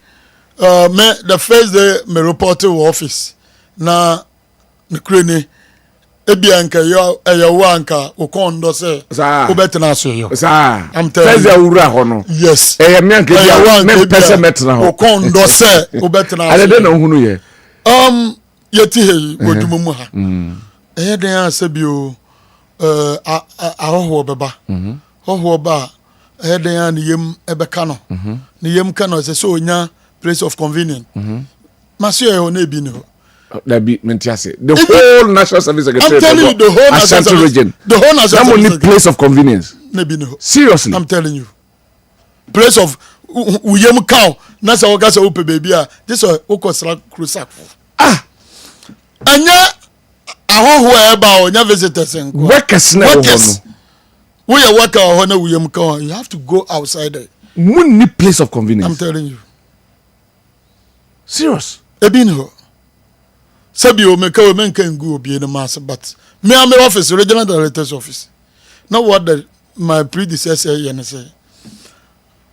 the first day me reported to office na Ukraine ebianka yo eyawanka ukondo se ubetena so yo I'm telling you yes eyamanka ya me pese metna ho ukondo se ubetena ale de na hunu ye yeti he godumumu ha den asebio ahoho beba hoho ba den an yem ebeka no ne yem ka no se so onya place of convenience. Monsieur Onebino. That be Mentiase. The whole National Service Secretary. I'm telling you, the whole National Service region. The whole National Service. Only place of convenience. Nebino. Seriously. I'm telling you. Place of Uyem cow. Nasa Ogasa Ope baby. This is Okosra Crusac. Anya whoever on your visitors and workers. We are worker on Uyem cow. You have to go outside there. Only place of convenience. I'm telling you. Serious. Ebinho. Sabio meka we men can go be in the mass, but me am office, regional director's office. Not what my predecessor say.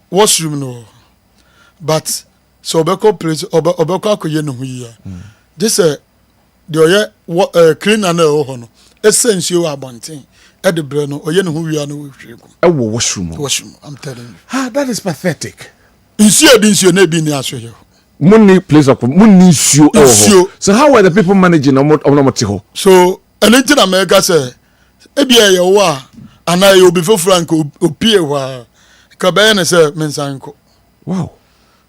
Washroom no. But so obeko place obeko akoye no here. This the clean and no. Essential abontin. At the breno oye no hu no hwe. Washroom. I'm telling you. That is pathetic. Insure na bi ni aso here. Money place of money issue. So how were the people managing on. So anything America say ebia ye wo a ana ye obi fofura nko opie wa ka be na say mensanko. Wow.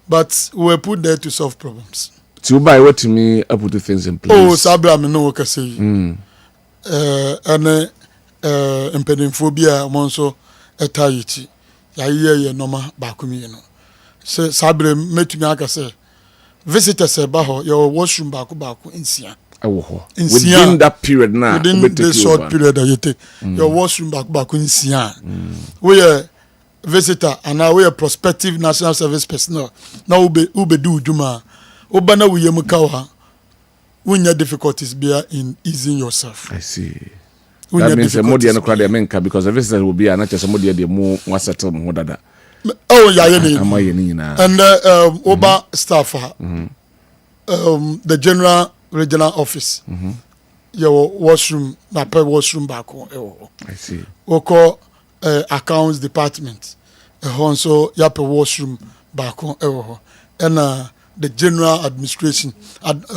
But we put there to solve problems. To buy what to me, I put the things in place. Oh, Sabra, me no work say. And impedimphobia monso etayiti. Ya ye normal bakumi no. Say Sabra met me aka say. Visitors say baho your washroom baku insia. Within that period now. Within the short period that you take. Your washroom baku insia. We visitor and now we a prospective national service personnel. Now ube do juma. Obana we yemukawa. When your difficulties be in easing yourself. I see. That means the more the crowd menka because the visitor will be an actual somebody the more settle more dada. Oh yeah, and Oba staff, the general regional office, your washroom, na per washroom back. I see. We call accounts department, also ya per washroom back. And the general administration,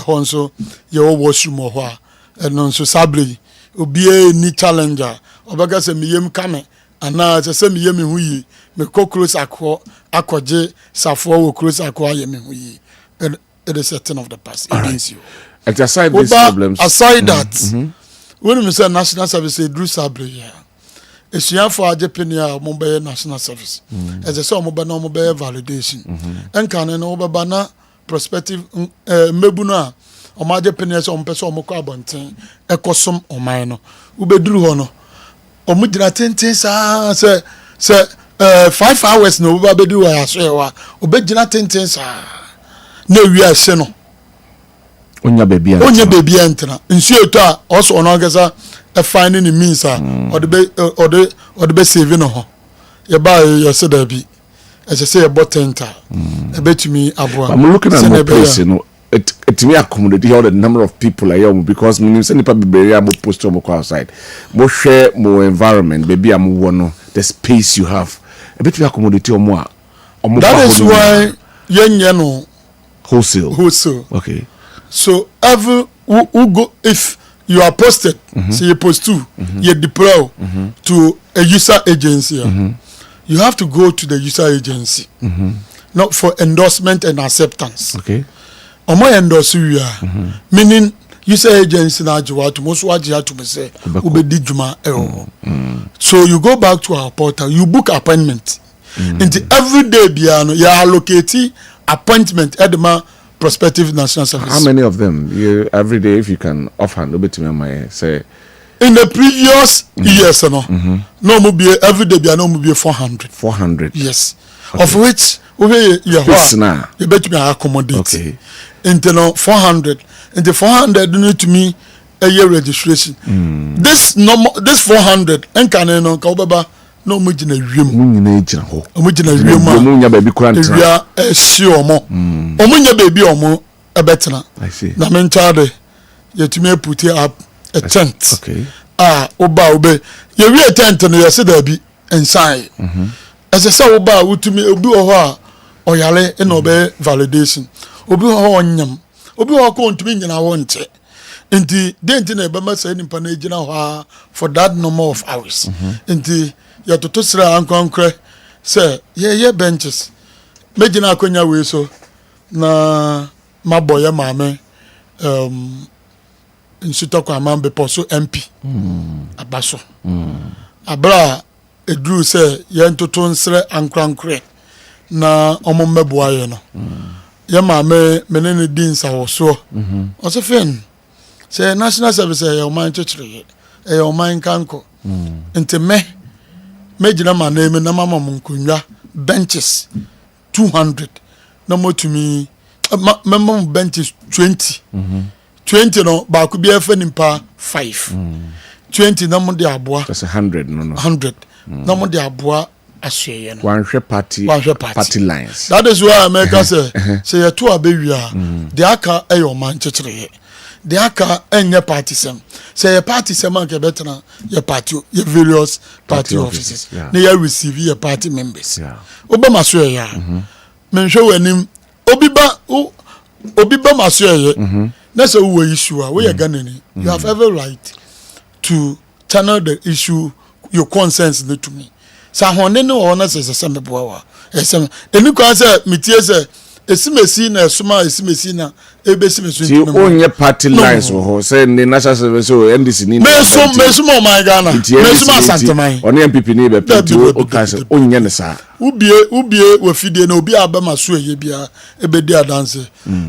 also your washroom or and also sabri. Obi ni challenger obaga se miyem kame ana se miyem huyi me ko close akwaje safo wo close akwa ye me huyi it is a thing of the past against you. And aside these problems, aside that when we say national service do sabre here esuan for ajepenia mo be national service as I say mo be na mo be validation enka ne no be na prospective mebu no a omaje penese ompese omko abonten ekosom oman no ubeduru ho no omudira tenten sa se 5 hours no oba bedu wa asoewa obegina tenten sa na wi ase no onya baby entra nsuo to a oso no gesa e fine ni means a ode be save no ho ye ba ye se da bi e se ye botenta e betumi aboa. I'm looking at my place, you know. It may accommodate all the number of people I am because me say nipa be able post on outside. Mo share more environment, baby am one the space you have. A bit we accommodate more. That is why yen no wholesale. Okay. So every who go if you are posted, say you post to, you deploy to a user agency. You have to go to the user agency. Not for endorsement and acceptance. Okay. Omo endorse we are meaning user agency na ajwa to most waji to me say ubedi djuma so you go back to our portal, you book appointment into every day biano you allocate appointment at the prospective national service. How many of them you every day, if you can offhand to me my say in the previous years no mo be every day biano mo be 400 yes. Okay. Of which you bet me accommodate. Okay. Into 400. And the 400 need to me a year registration. This 400 and can no kaubaba no mujina yum. Mujina baby quant. We are a sure mo. Omunya baby omo a betna. I see. Na menchade yet me put it up a tent. Okay. Oba you real tent and you said there be inside. As I say oba utumi obi ho a oyale e no be validation obi ho onyam obi ho ko ntumi nyina wo nte enti denti na be ma say nimpa na gina ho for that number of hours enti ya toto sra ankonkre say ye benches megina akonya we so na maboye maame nsutokwa mambe poso MP abaso abra edru say ye ntoto nsre ankrankre na omo meboa ye no ye ma me menene din sa wo so o se fen say national service ye o man chechire ye o man kanko ente me gina ma na me na mama munkunwa benches 200 na motumi mama benches 20 20 no ba ku bia fa nimpa 5 20 na mo de aboa that's 100 no 100 na mo de aboa asye no one party lines. That is why America say you two abewia the aka e your man chechire the aka enye party sem say your party sem an ke betena your party your various party offices na you receive your party members oba maso ya menhwe wanim obi ba maso ya na say we issue we Ghanaian you have every right to channel the issue, your concerns to me. So honne no honor says a semi boa. Esem eni kwa say metie say esimesi na esuma esimesi na ebesimesi ti onye party lines wo say the national service o NDC ni mesum my Ghana mesum asanteman oni MPP ni be penti o ka say onye ne sa ubie we fidie na obi abama so eye bia ebedi adanse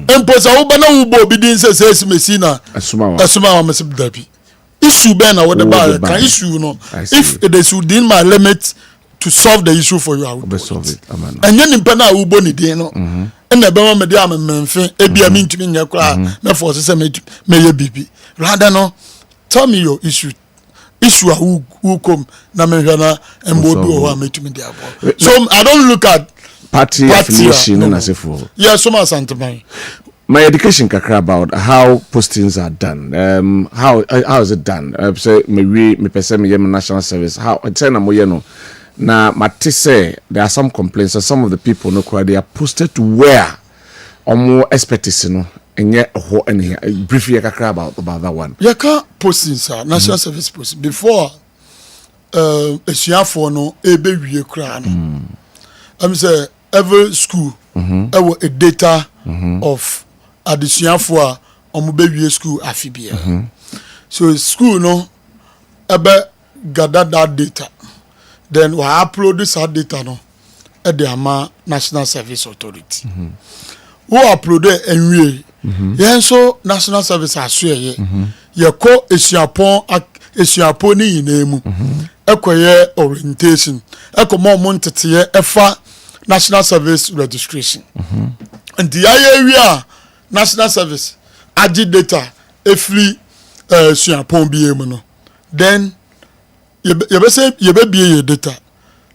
emposa wo bana wo bo obi din say esimesi na esuma wa mesib dabi issue ben na what the bar can issue no if it is within my limit to solve the issue for you, I will solve it. And then in Pena, who boni dino, and the Bama Mediam and Menfe, Ebia mean to me, your crowd, no forces may be. Rather, no, tell me your issue. Issue who come, Namehana, and Bodo, who are made to me there. So I don't look at party affiliation as a fool. Yes, so much Santa. My education kakra about how postings are done. How is it done? Say me person me national service. How I tell na moye no. Now, Mati say there are some complaints that some of the people no cry they are posted to where or more expertise no and yet and briefly about that one. You can't posting sir national service post before for no ebe we cry no. I'm say every school a data of addition for be school afibia. So school no ebe gather that data. Then we upload this data no at the Ama National Service Authority. Who upload it and we yeah so National Service assure ye ko esiapon ni nemu ekoye orientation ekomo montete efa National Service registration. And the area National Service agi data efri esiapon bi emu no then ye data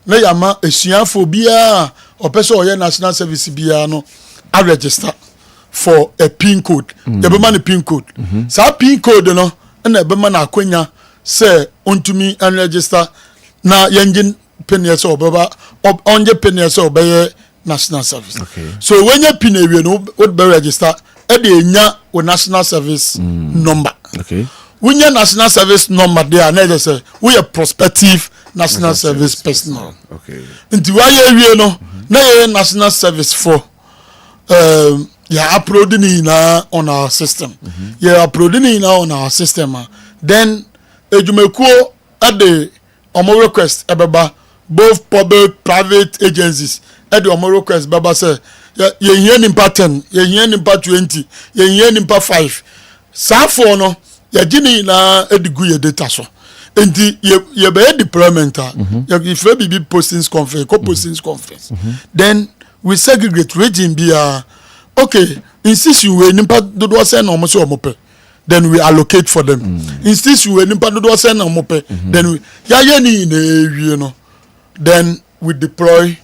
na yama esuafo bia opese oye national service bia no I register for a pin code ye be man pin code sa pin code no na be man akwanya say ontumi and register na yenjin penye so obeba onje penye so obeye national service. So when you pin ewe no would be register e de nya o national service number. We need national service number there. Now they say we are prospective national service personnel. Into why you know now national service for uploading in on our system. You're uploading in on our system. Then ejumeko at the omo request ebeba both public private agencies at the omo request baba say you hear nimpa 10, you hear nimpa 20, you hear nimpa 5. Sa for no ya jini na edigu ye data so enti ye be deployment if we be postings conference then we segregate region be okay insist you we nimpa dodo say na omo so omope then we allocate for them insist you we nimpa dodo say na omope then we ya ni na ewie no then we deploy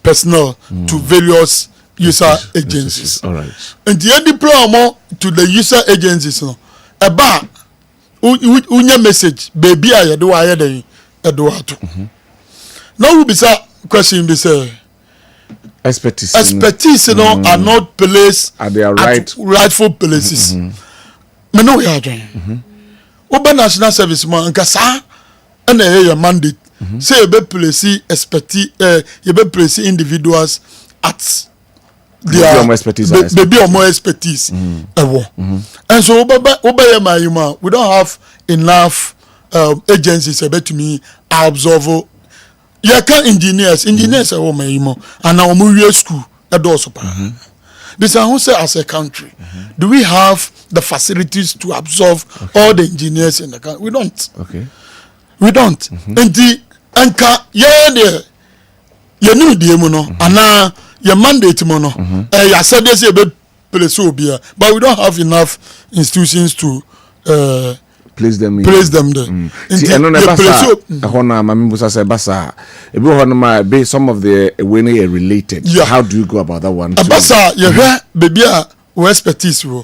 personnel to various user agencies. All right. And the deploy more to the user agencies no. Eba unya message baby I do I dey to. Now we be say question be say expertise no are not placed at their rightful places. Me no we are doing. Oba national service man nka sa na your mandate say you be place expertise you be place individuals at their baby or more expertise. And so we don't have enough agencies about to me absorb you can engineers are my and now we school at also this I say as a country do we have the facilities to absorb all the engineers in the country? We don't and the anka there you know the no and your mandate mono ya said this be place obia but we don't have enough institutions to place them there see and no basa hona mambusa say basa e be hona ma be some of the when are related how do you go about that one basa you hear baby a expertise wo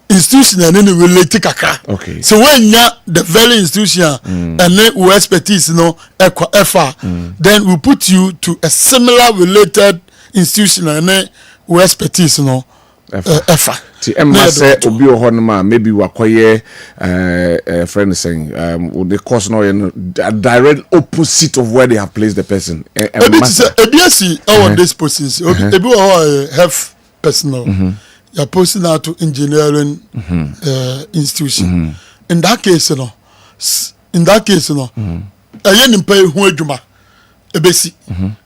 institution and then relate kakra so when ya the very institution and then we expertise no efa then we put you to a similar related institution and we expertise no efa ti emma say obi o honma maybe wakoye friend saying the course no direct opposite of where they have placed the person. Ebisi our this position ebi o have personal you're posting out to engineering institution. In that case no aye nimpa ehu adwuma ebesi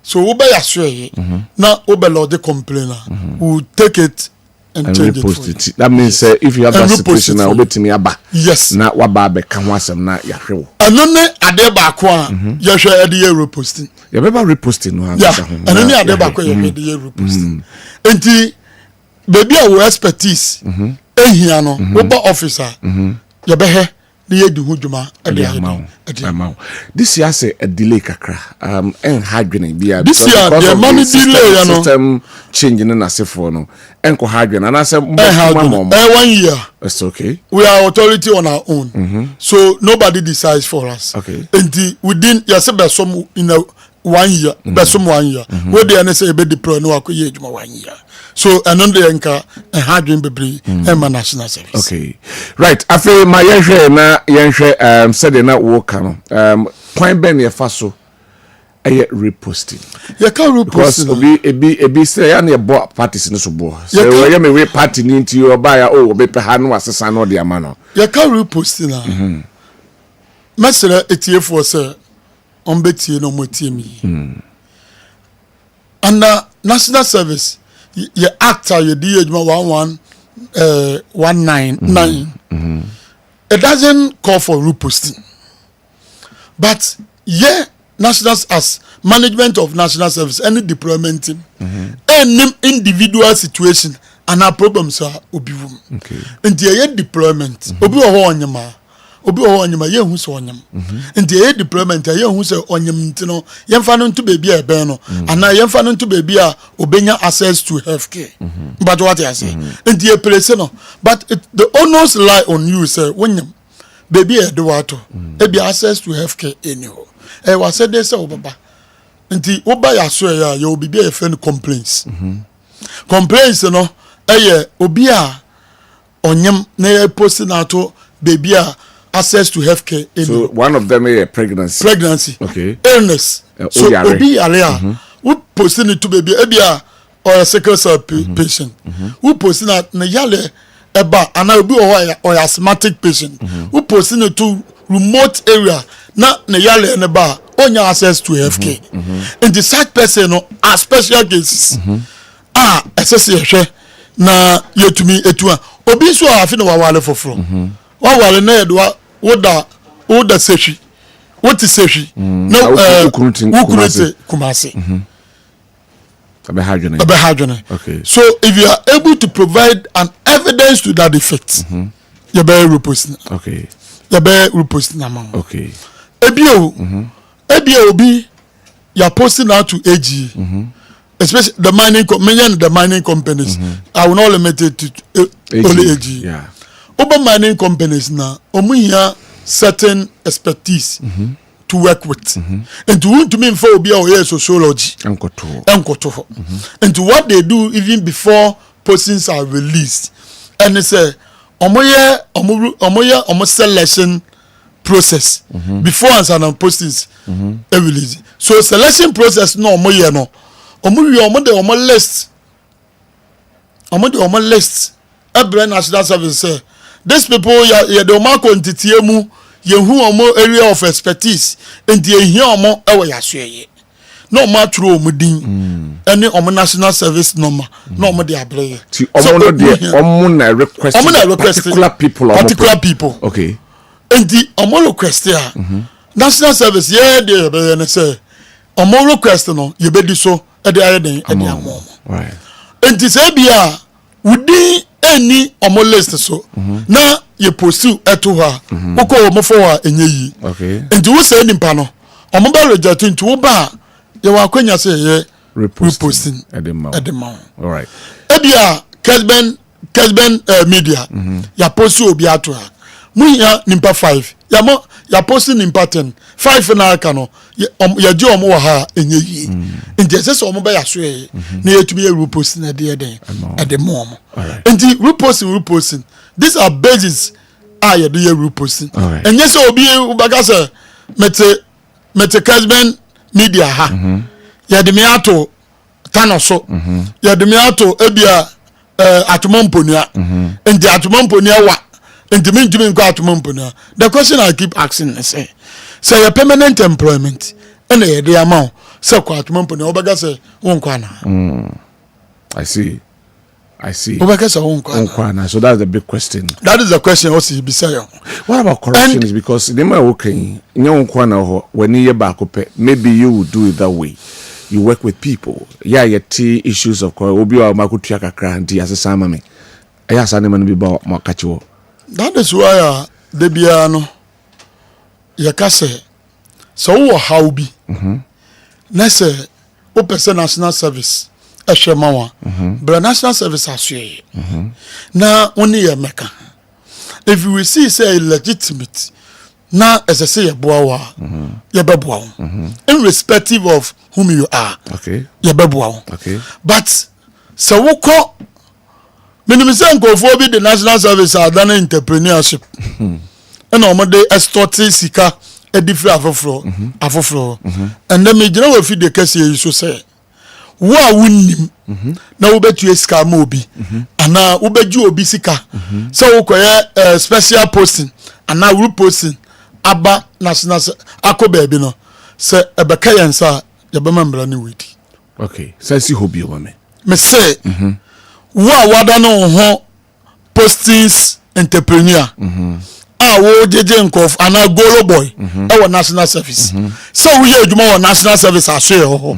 so we be asure na we law the complainer we take it and change repost it. That means if you have that situation na obetimi aba yes na waba be ka ho asem na yahwe ano ne ade ba ko a yahwe ade ye reposting ya be ba reposting no ha ano ne ade ba ko yahwe ade ye reposting enti baby our expertise ehia no we ba officer ya be he the year do juma this year say a delay kakra en hardware bia this year the money delay system changing in asefo no enko hardware and I say 1 year it's okay we are authority on our own so nobody decides for us okay and within yasebe some in a 1 year be some 1 year where they say be deploy no akoye juma 1 year so another enka hardware bebre national service okay right after my yenhwe na yenhwe said na wo ka no kwan ben ye fa so reposting you can repost because ebi say ya na bo parties no so bo so we me we party ni nti o ba ya o be pe ha no asesa no de ama no you can repost na mesela etiefo say on betie no motie mi under national service you act you di ejuma 119 it doesn't call for reposting but national as management of national service any deployment team any individual situation and our problems are obi wum nti deployment obi wo onyema ye hu so onyem nti deployment ye hu so onyem ntino ye mfa no nto baby a ebe no ana ye mfa no nto baby a obenya access to healthcare but what I say nti e place no but the onus lie on you say wonyem baby e do wato e be access to healthcare anyhow wa said they say obaba nti oba ya so ya ye obi be e friend complaints complaints no obi a onyem na e post na to baby a access to healthcare. So one of them is pregnancy. Okay. Illness. So obi alea who posting it to baby ebia or a sickle cell patient. Who posting at na yale eba and obi or asthmatic patient. Who posting it to remote area na yale eba onya access to healthcare. In the such person no are special cases. Essentially na yetumi etua obi so afi na wawale foforo. Wawale na edwa woda seshi what is seshi no ukurute kumasi abe hajone okay so if you are able to provide an evidence to that effect you better repost okay you better repost na ma okay ebio obi you are posting out to AG especially the mining companies I will not limit it to only AG yeah Oba mining companies na omuhia certain expertise to work with and to want to mean for obi a sociology enkoto and to what they do even before postings are released and it's a omoye selection process before and postings release so selection process no omoye no omo list every national service say these people ya the mark quantity mu ye hu omo area of expertise and ye hia omo ewe ya soye no ma tro omo din any omo national service number no omo dey abre ti omo no dey omo na request particular people okay and the omo request ya national service ye dey be na say omo request no ye be di so e dey aye amo right and the say bia wudi any omo list so na ye pursue eto ha oko omo for wa enye yi okay nti wo say nimpa no omo ba reject nti wo ba ye wa kwanya say ye reposting edema all right ebia Kessben media ya pursue obi ato ha mu ya nimpa 5 ya posting in pattern 5 na aka no ya je omo wa ha enye yi nti ese omo be ya so e na yetumi ya repost na de den at the mom nti reposting these are bases ya do ya reposting enye se obi ubaga se mete Kessben media ha ya de me ato tanoso ya de me ato ebia atomamponia nti atomamponia wa nti me nko atomamponia. The question I keep asking is say your permanent employment and the amount say ko atomamponia obaga say wonko ana. I see. Obaga say wonko ana. So that's the big question. That is the question also be say. What about corruption? Is because the man working wonko ana when you back up maybe you would do it that way. You work with people. Yeah, you see issues of course. Obi wa makutua kakra nti asesa ma me. Aya sa ne man bi ba makachiwo. That is why the biano yakase so how be na say o person national service ehwema wa but national service asue na oni ye meka if you see say legitimate na as I say yeboa wa yebeboa irrespective of whom you are yebeboa but so wo ko minimizan go for be the national service are done entrepreneurship and omode extorting sika edifri afofro and then me jina we fi de kase yi so say wo a wunnim na wo betu sika ma obi ana wo beju obi sika so wo koye special posting ana wo posting aba national akoba bi no say ebeka yensa yebema mbra ni wedi say si hobi o me say wada no ho postings entrepreneur wo jeje nkof ana golo boy e national service so we ye adwuma wo national service aso ho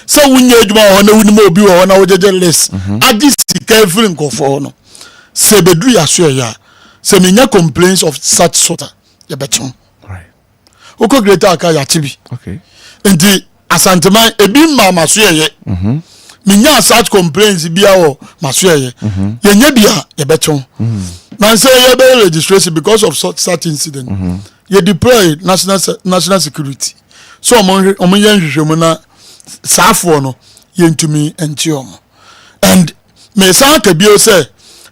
so we nye adwuma ho na wuni obi wo na wo jeje list adi sika every nkofo no se bedu ya so ya se menya complaints of such sort ya beton right oko greater aka ya tibi ndi asantema ebi mama so ye minya such complaints bia o masoye yenya bia ye beton na say ye be registration because of such incident ye deploy national security so omo yen hwehwemu na saafo no yentumi entiom and me san ka bio say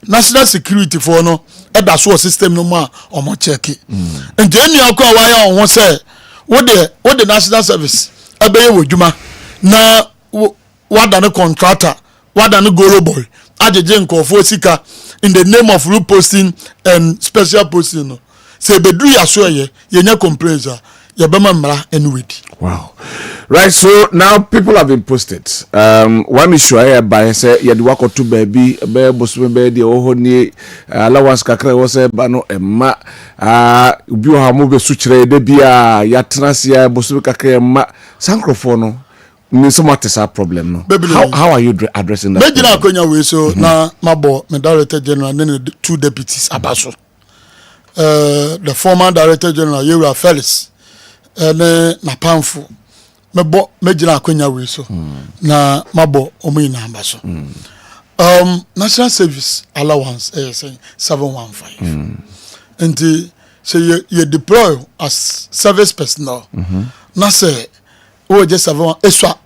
national security for no e da so system no ma omo check and eni akwa wa ya on say wo de national service abeye wodwuma na wada no contractor wada no golo boy ajeje nkofo sika in the name of reposting and special posting no say bedu ya so ye yenya complaints ya bema mra anyway. Wow. Right, so now people have been posted. One issue I by say you do work or two baby be bosu be de oho ni allowance kakra wo say ba no emma ubi ha mo be suchire de bia ya transia bosu kakra emma sankrofo no what's our problem no? How are you addressing that? Major Konya we so na mabo me director general and then the 2 deputies abaso. The former director general Yura Felix and na pamfo mebo Major Konya we so na mabo omo ina abaso. National service allowance saying 715. And so you deploy as service personnel. Na say oh just 7 extra.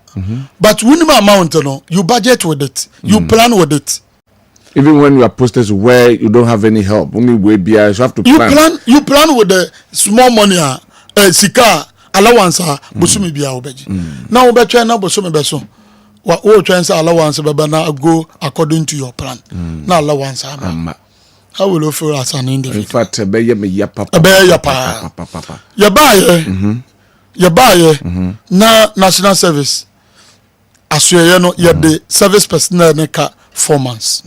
But minimum amount, you budget with it, you plan with it. Even when you are posted where you don't have any help, only way be you have to plan. You plan with the small money, sika allowance, busumi biya obeji. Now we try na busumi beso. What we try say allowance, but now go according to your plan. Na allowance, how will you feel as an individual? In fact, be me yapa. You buy na national service. Assuye no ye the service personnel neka 4 months.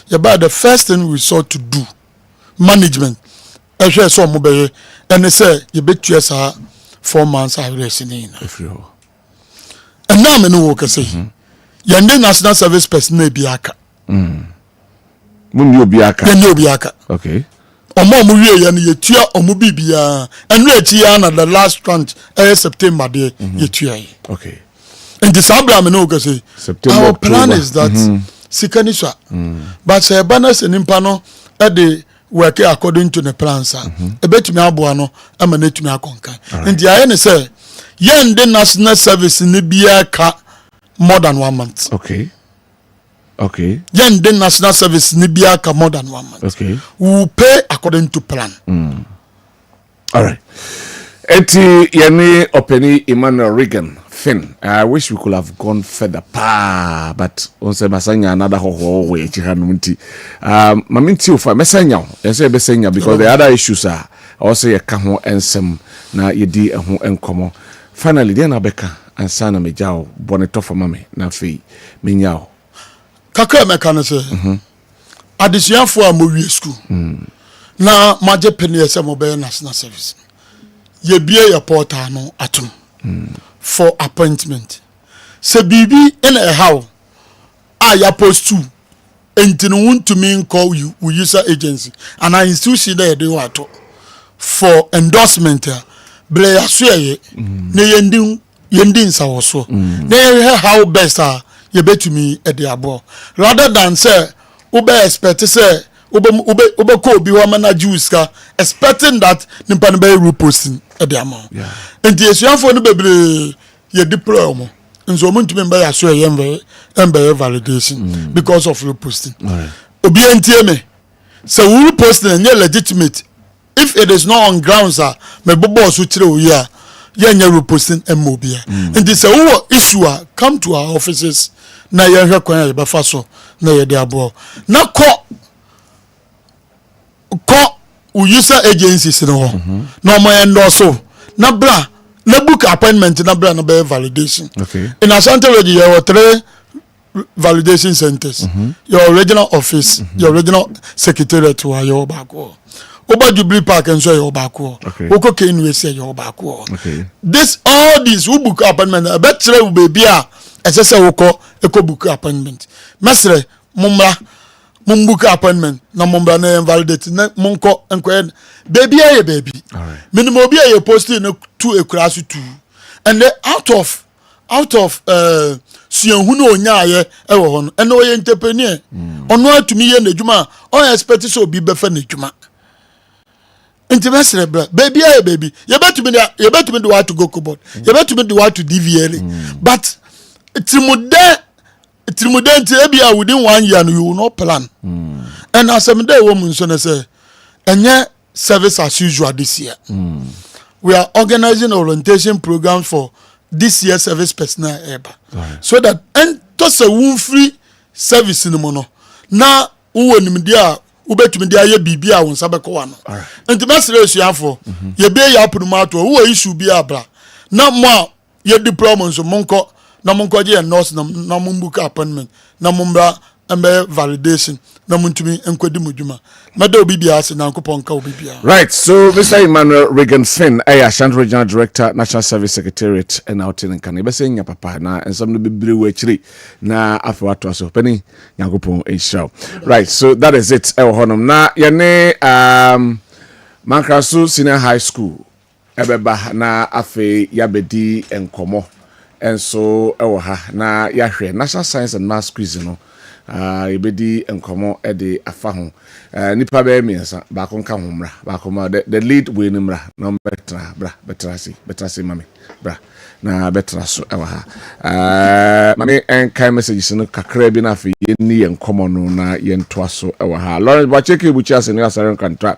You buy the first thing we sought to do management. I share some mobile and they say you bet you 4 months I listening. And now me no work say. Yende national service personnel biaka. Mun yo biaka. Okay. Omo mu wie ya ne yetua omo bibia enu echi ya na the last tranche September dey yetua. Okay. And the Sabra no go say our plan is that sikanisha but say balance nimpa no e dey work according to the plans a bet me aboa no ama netumi akonkan nti aye ne say yen the national service ni bia ka more than 1 month. Okay. Yen the national service ni bia ka more than 1 month. Okay. We will pay according to plan. All right. Eti yani Openi Emmanuel Regan Finn. I wish we could have gone further but on se masanya another ho we chihanumti. Maminti ufa mesanya. Yese besenya because the other issues are also ye ka ho ensem na yedi ho enkomo. Finally then abeka ansana mejao boneto for mame na fe menyao. Kakra meka no se. Adisuafo a mo wie school. Na maje penny ese mo be national service. Ye bie your portal no atum for appointment. Se bibi in a how ya post to enti no wuntumi call you we user agency and I institution there dey wato for endorsement ble asoye na yendin sawoso na how best ye betumi e dey abo rather than say ube expect say ube ko bi wa manage uska expecting that nimpa no be reposting e dey amount enti esuafo no bebre ye deploy mo nso mo ntumi be aso ye embe validation because of reposting obi entie me so we reposting and legitimate if it is not on grounds me bobo so kire o ya ye nya reposting emobia enti so wo issue come to our offices na ye hwe kwan ye be fa so na ye dey abo na ko user agencies no no mo endorse na bra na book appointment na bra na be validation. Okay. In Asante Region there were 3 validation centers. Your regional office, your regional secretariat to your back. Oba Jubilee Park and so your back. Oko Kenwe say your back. Okay. This all these who book appointment a better will be a SS oko book appointment. Mesre mumra book appointment na mumbra na invalidate na munko enko baby aye baby. All right. Minimum be aye posting to a class 2 and then out of suyenhu no onya aye e wo ho no eno ye entrepreneur ono atumi ye na djuma on expect so bi be fa na djuma intimate bra baby aye baby you betumi the what to go cupboard you betumi the what to DVL but Trimudenti ebia within 1 year you will not plan. And as some day woman so say enye service as usual this year. We are organizing orientation program for this year service personnel eba. So that ento se free service ni mo no. Na uwo nimdia ubetumi dia ye bibia won sabeko wa no. Enti mesere suafo ye be ya apunumato uwo issue bia bra. Na mo ye deployment so monko na munkoje nurse na mumbuka appointment na mumbra embe validation na muntumi enkwadi mudwuma meda obibia ase na nkopon ka obibia. Right, so Mr. Emmanuel Regan Finn, Ashanti Regional Director, National Service Secretariat, and out in Kane. Bese nya papa na and some be brew chiri na afwato aso penny yankopon e show. Right, so that is it. E honum na yene Mankrasu Senior High School ebeba na afe yabedi enkomo. And so na yahwe National Science and Maths quiz no ibedi enkomo e de afa ho nipa be miensa ba kon ka homra ba koma the lead we nimra no betra bra betrasi mame bra na betra so mame en kai messages no kakra bi na afi ni enkomo no na yento aso Lawrence Bacheke bucha se no asaren kantra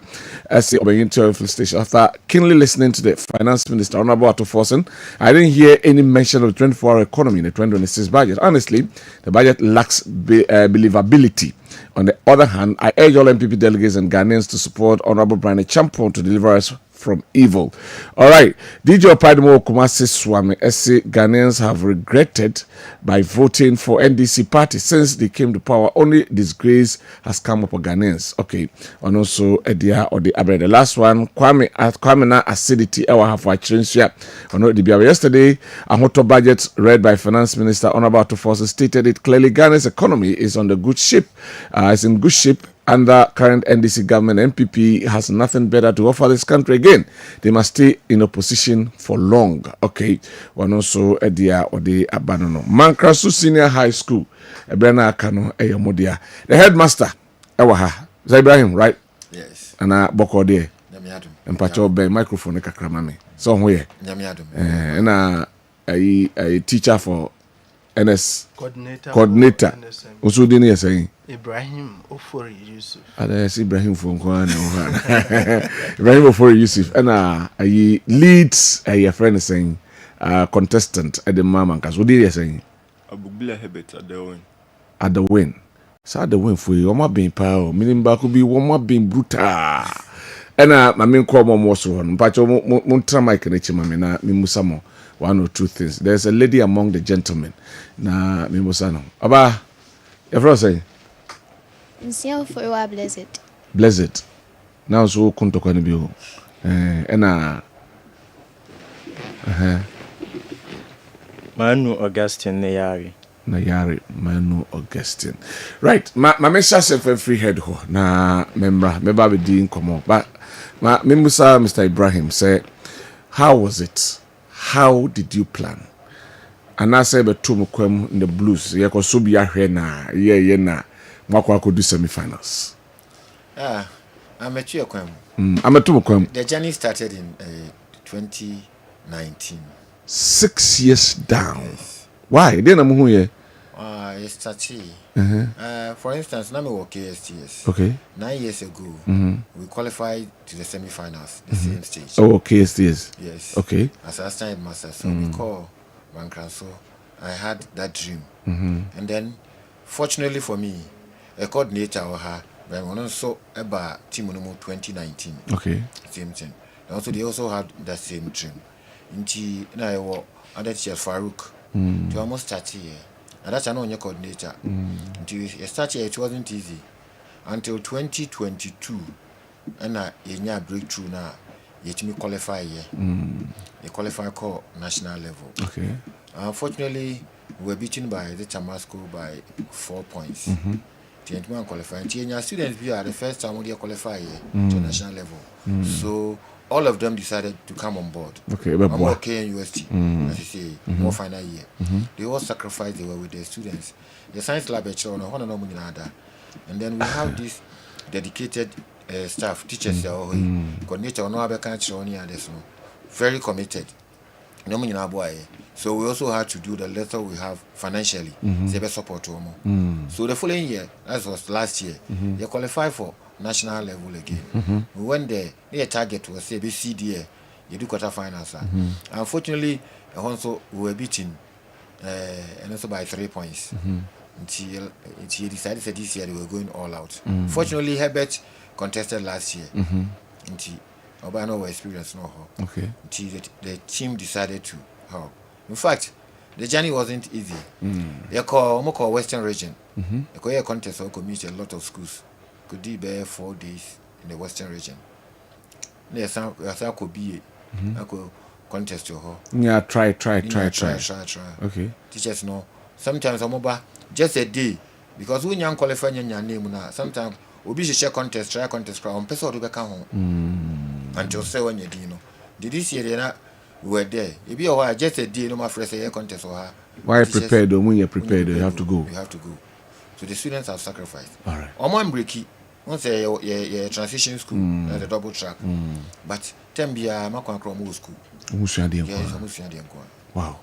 as obeyin to station after keenly listening to the Finance Minister Honorable Otto Forson. I didn't hear any mention of the 24-hour economy in the 2026 budget. Honestly, the budget lacks believability. On the other hand, I urge all MPP delegates and Ghanaians to support Honorable Brian Champon to deliver us from evil. All right. DJ Opaidemo Kumasi Swami SC Ghanaians have regretted by voting for NDC party since they came to power. Only disgrace has come upon Ghanaians. Okay. And also Edia or the Abre. The last one, Kwabena acidity. Yesterday, a motor budget read by Finance Minister Honorable Otto Forson stated it clearly Ghana's economy is on the good ship. It's in good shape. Under current NDC government, MPP has nothing better to offer this country again. They must stay in opposition for long. Okay. One also Edia or the Abanono. Mankrasu Senior High School. Ebrana Kano Eyomodia. The headmaster, Ewaha. Is that Ibrahim, right? Yes. ana boko de Nyamiadum. empacho be microphone kakra mame so ho ye Nyamiadum. na a teacher for NS coordinator also dey near saying Ibrahim Ofori Yusuf. Ada si Ibrahim for nko na ho Ibrahim Ofori Yusuf and a leads a friend saying contestant at the mama cuz what dey saying Abubila Hebet at the win so at the win for you ma being power meaning back could be one more being brutal and my main call mom was one mpacho mo tra mic na chi mama na me musa mo one or two things. There's a lady among the gentlemen na me musa no aba you say Nsia for you are blessed. Blessed. Now so kunto kwa ni bio. Ena Manu Augustine na yari Manu Augustine. Right, ma me shase for free head ho na membra me ba be di nkomo. But me musa Mr. Ibrahim say how was it? How did you plan? And I say be to kwem in the blues. Ye ko so bi ahwe na ye na Maakye could do semi-finals. I'm a cheer kwem. I'm a two kwem. The journey started in 2019. 6 years down. Yes. Why? Then I'm here. It's 30. For instance, now we work KSTS. Okay. 9 years ago, we qualified to the semi-finals, the same stage. Oh, KSTS. Yes. Okay. As I started master, so we call Bankranso. I had that dream, and then, fortunately for me, a coordinator or her, but we also about Team 2019. Okay. Same thing. And also they also had that same dream. Inti na yo other teacher Farouk. To almost 30 years. And that's another coordinator. Until you start here, it wasn't easy. Until 2022, and a breakthrough now. Yet me qualify here. They qualify call national level. Okay. Unfortunately, we were beaten by the Tamasco by 4 points. Tientman qualifying. Tienya students be are the first time they qualify here to national level. So all of them decided to come on board. Okay, but I'm okay in UST, as you say, more final year. They all sacrificed, they were with their students. The science lab at China, and then we have this dedicated staff, teachers, coordinator, no other country, very committed. So we also had to do the little we have financially, support. So the following year, that was last year, they qualified for national level again. We went there, their target was CBCDA, you do quarterfinals. Unfortunately, also we were beaten, and also by 3 points. Until decided that this year they were going all out. Fortunately, Herbert contested last year. Until Obano were experienced no how. Okay. Until the team decided to help. In fact, the journey wasn't easy. They call Western region. They call a contest or could meet a lot of schools. Could be there 4 days in the Western region. There's some could be a contest to her. Yeah, try. Okay. Teachers know. Sometimes I'm over just a day because when you qualify your name now, sometimes we share contest, try contest, on person to become home. Until say when you know. Did this year we were there? If you are just a day, no my friends say contest or her. Why prepared or when you're prepared, you have to go. You have to go. So the students have sacrificed. All right. On one breaky, once a transition school, the double track. But Tembia Makwan school. Yes, wow.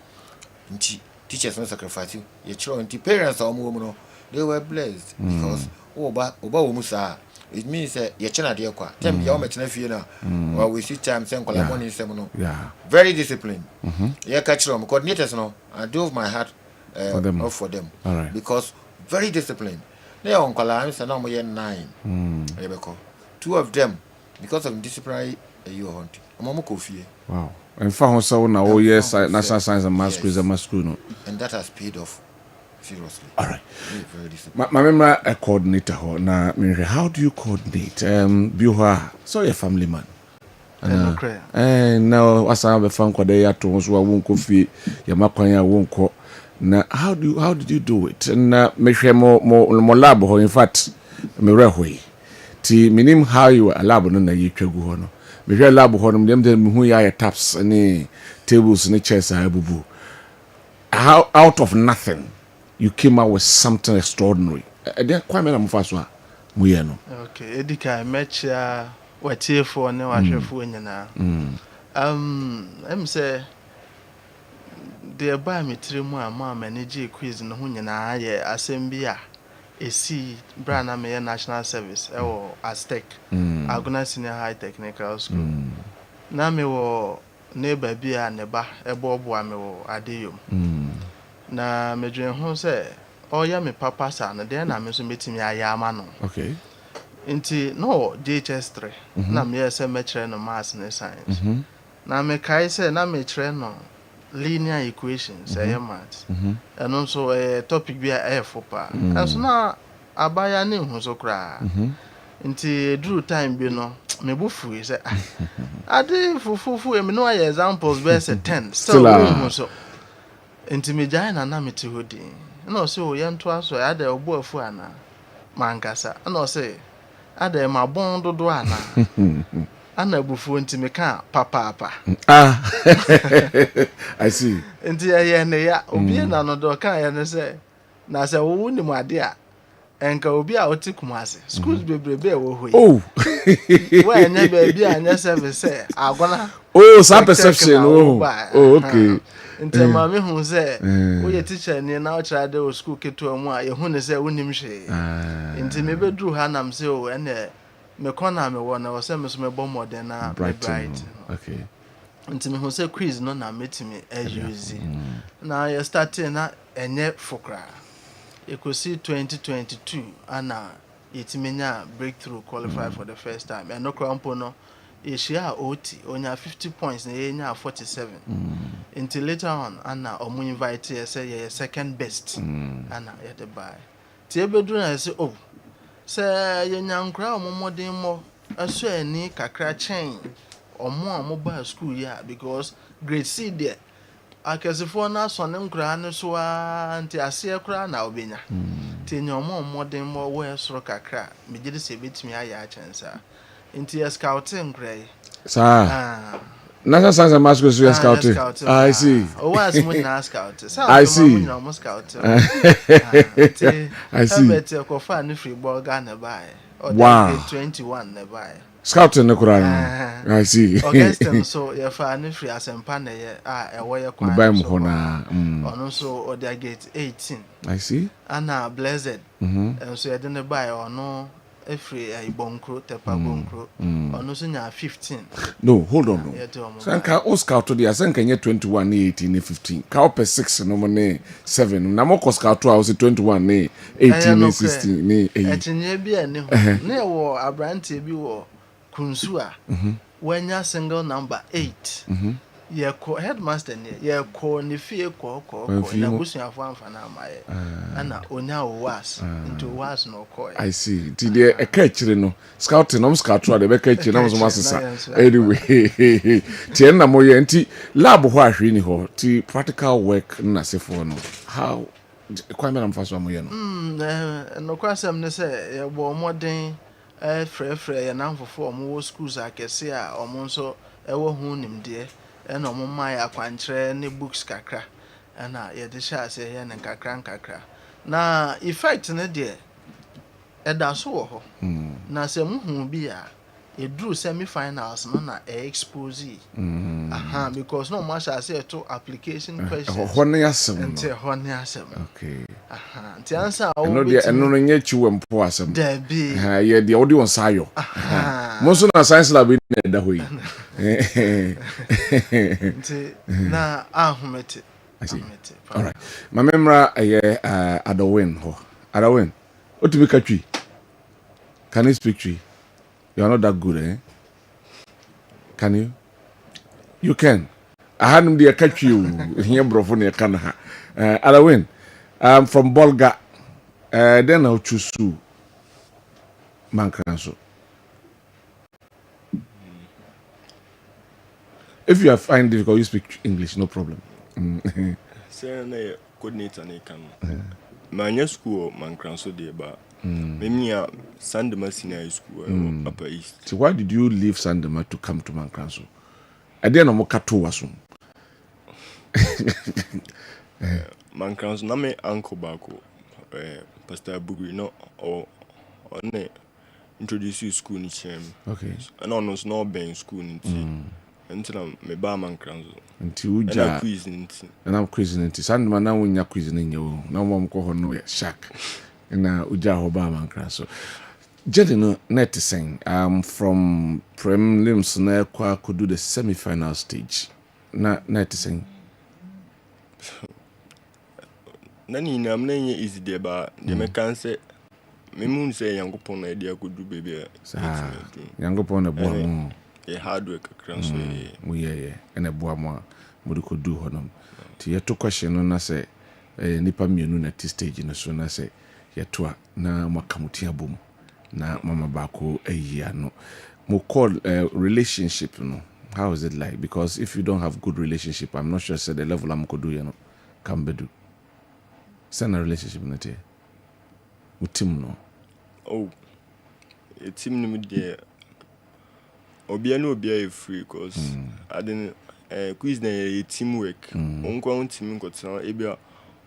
Teachers not sacrifice you. Your children, parents are more. They were blessed because Oba Musa. It means your children dear qua. Tembia Metnefina. While we see time send Colaboni Semono. Yeah. Very disciplined. Yeah, catch them. Coordinators no. I drove my heart for them. All right. Because very disciplined. They are on Colams and now we are 9. Two of them, because of disciplinary, you hunt. Wow. And for so now, oh yes, national science and math schools and math school. No. And that has paid off. Seriously. All right. Very disciplined. My member a coordinator. Now, how do you coordinate? Biwa, so you're a family man. And now, what's our fun? Kwa day at once, wa won't coffee. Your Maakye won't call. Now, how did you do it? And make sure more lab. In fact, me rehwe. Ti minim how you a lab no na yetwagu ho no. Me hwe lab ho no dem hu ya taps any tables and chairs abubu. How out of nothing you came out with something extraordinary. There Kwabena mfa so a mu ye no. Okay, edika mecha watie ne wahwefo nyina say the ba metri mu a ma manage quiz no ho nyina ye asem bi a esi brana me national service or Aztec Aguna Senior High Technical School na me wo neighbor bi a ne ba ebobo me wo adeyom na medwen ho say oya me papa sa na de na me so metimi ayama no okay nti no JHS3 na me say me kire no maths and science na me kai say na me kire no linear equations maths and also a topic bi a fopa and so na abaya ne hu so kra nti duru time bi no me bufu say ade fufufu e me no examples be say 10 still hu so nti me jai na me ti hodi na o say o ye nto aso ade obo afu ana mankasa na o say ade ma bon dodo ana ana bufu nti me ka papa I see nti ye ne ya obi na no do kan ye ne say na say wo ni mu ade a enka obi a oti kumase schools bebrebe wo hoyi oh wa nya be anya service agona some perception oh okay nti ma me hu say wo ye teacher ni na o kira de o school keto mu a ye hu ne say wonim hwe nti me bedru ha nam say o ene me kona me wo na o say me so me bo modern na bright okay nti me hu say quiz no na metimi use na ye start na enye fokra ekosi 2022 ana yetimenya breakthrough qualify for the first time and no crampo no yeshia oti onya 50 points na yenya 47 until later on ana omu invite ye say ye second best ana ye the buy ti ebedu na say oh say yenya nkra omomodin mo aso ani kakra chen omo ba school ya because grade C there akasifo na so ne nkra ne so anti ase kra na obenya tinye omodin mo we soro kakra megide se betimi aya achensa nti scouting grey sir national science and maths school scouting I see o was mun na scout I see I see bet ko fa ni free ball ga na buy or 21 na buy scouting ne kura I see Augustine so ye fa ni free asempa na ye ewo ye kwan buy mo na ono so o dia gate 18 I see ana blessed so ye de ne buy ono every bonkro tepa bonkro ono so nya 15 no hold on no sanka o scout to dia sanka nya 21 na 18 na 15 ka o per 6 no mo ne 7 na mo ko scout to a o 21 na 18 na 16 na 8 etinye bi ani ho na wo abrante bi wo kunsu a wanya single number 8 ye ko headmaster ne ye ko ni fie ko na busuafo amfa na amaye ana onya was into was no ko I see ti de e ka kire no scouting no scout to de be ka kire na so masesa anyway ti na mo ye nti lab ho ahwe ni ho ti practical work na sefo no how Kwabena am faso mo ye no no kwasem ne se ye bo modern frɛ ye na mfofo omo schools akese a omo nso ewo hu nimde ena omo mai akwankyerɛ ne books kakra ena ye de sha ase ye ne kakra na effect ne de eda so wo ho na se muhu bi a edru semi finals no na expose because no much as to application questions honne asem ente honne asem okay nti answer o no de eno no nye chiwe mpo asem da bi ye de odi on sayo mo so na science lab ni da hoyi nti na ahumete all right my memra Adowin ho Adowin otubi katwi can you speak tree? You are not that good, eh? Can you? You can. I had him there catch you here, bro, from your can. Adowin, I'm from Bolga. Then I'll choose you. Mankranso. If you find difficult, you speak English, no problem. Sir, na coordinator na kan. My school Mankranso dey ba. Memia Sandema Senior School Upper East. So why did you leave Sandema to come to Mankranso? I didn't know Kato was Mankranso na me uncle bako Pastor Bugui no or ne introduce you school ni chem. Okay. And on us no ben school ni ti. Until me ba man kranzo. Until uja. quiz ni ti. And I'm quiz ni ti. Sand man na wunya quiz ni nyo. Na mo mko ho no ya shark. Na uja ho ba man kranzo. Jedi no net saying from prelims na kwa could do the semi-final stage. Na net saying Nani na mnenye easy there ba de me kan say me mun say yankopon na dia ko du baby yankopon na boa mo e hard work akran so mo ye na boa mo mo de ko du honom ti ye to question no na say nipa mienu na ti stage no so na say ye to na makamuti abom na mama bako ayia no mo call relationship no. How is it like? Because if you don't have good relationship, I'm not sure say the level I'm could do, you know, can be do. Send a relationship in the with team no. Oh, a team no there. Obia no obia free because I didn't quiz na teamwork. Onko on team got so ebia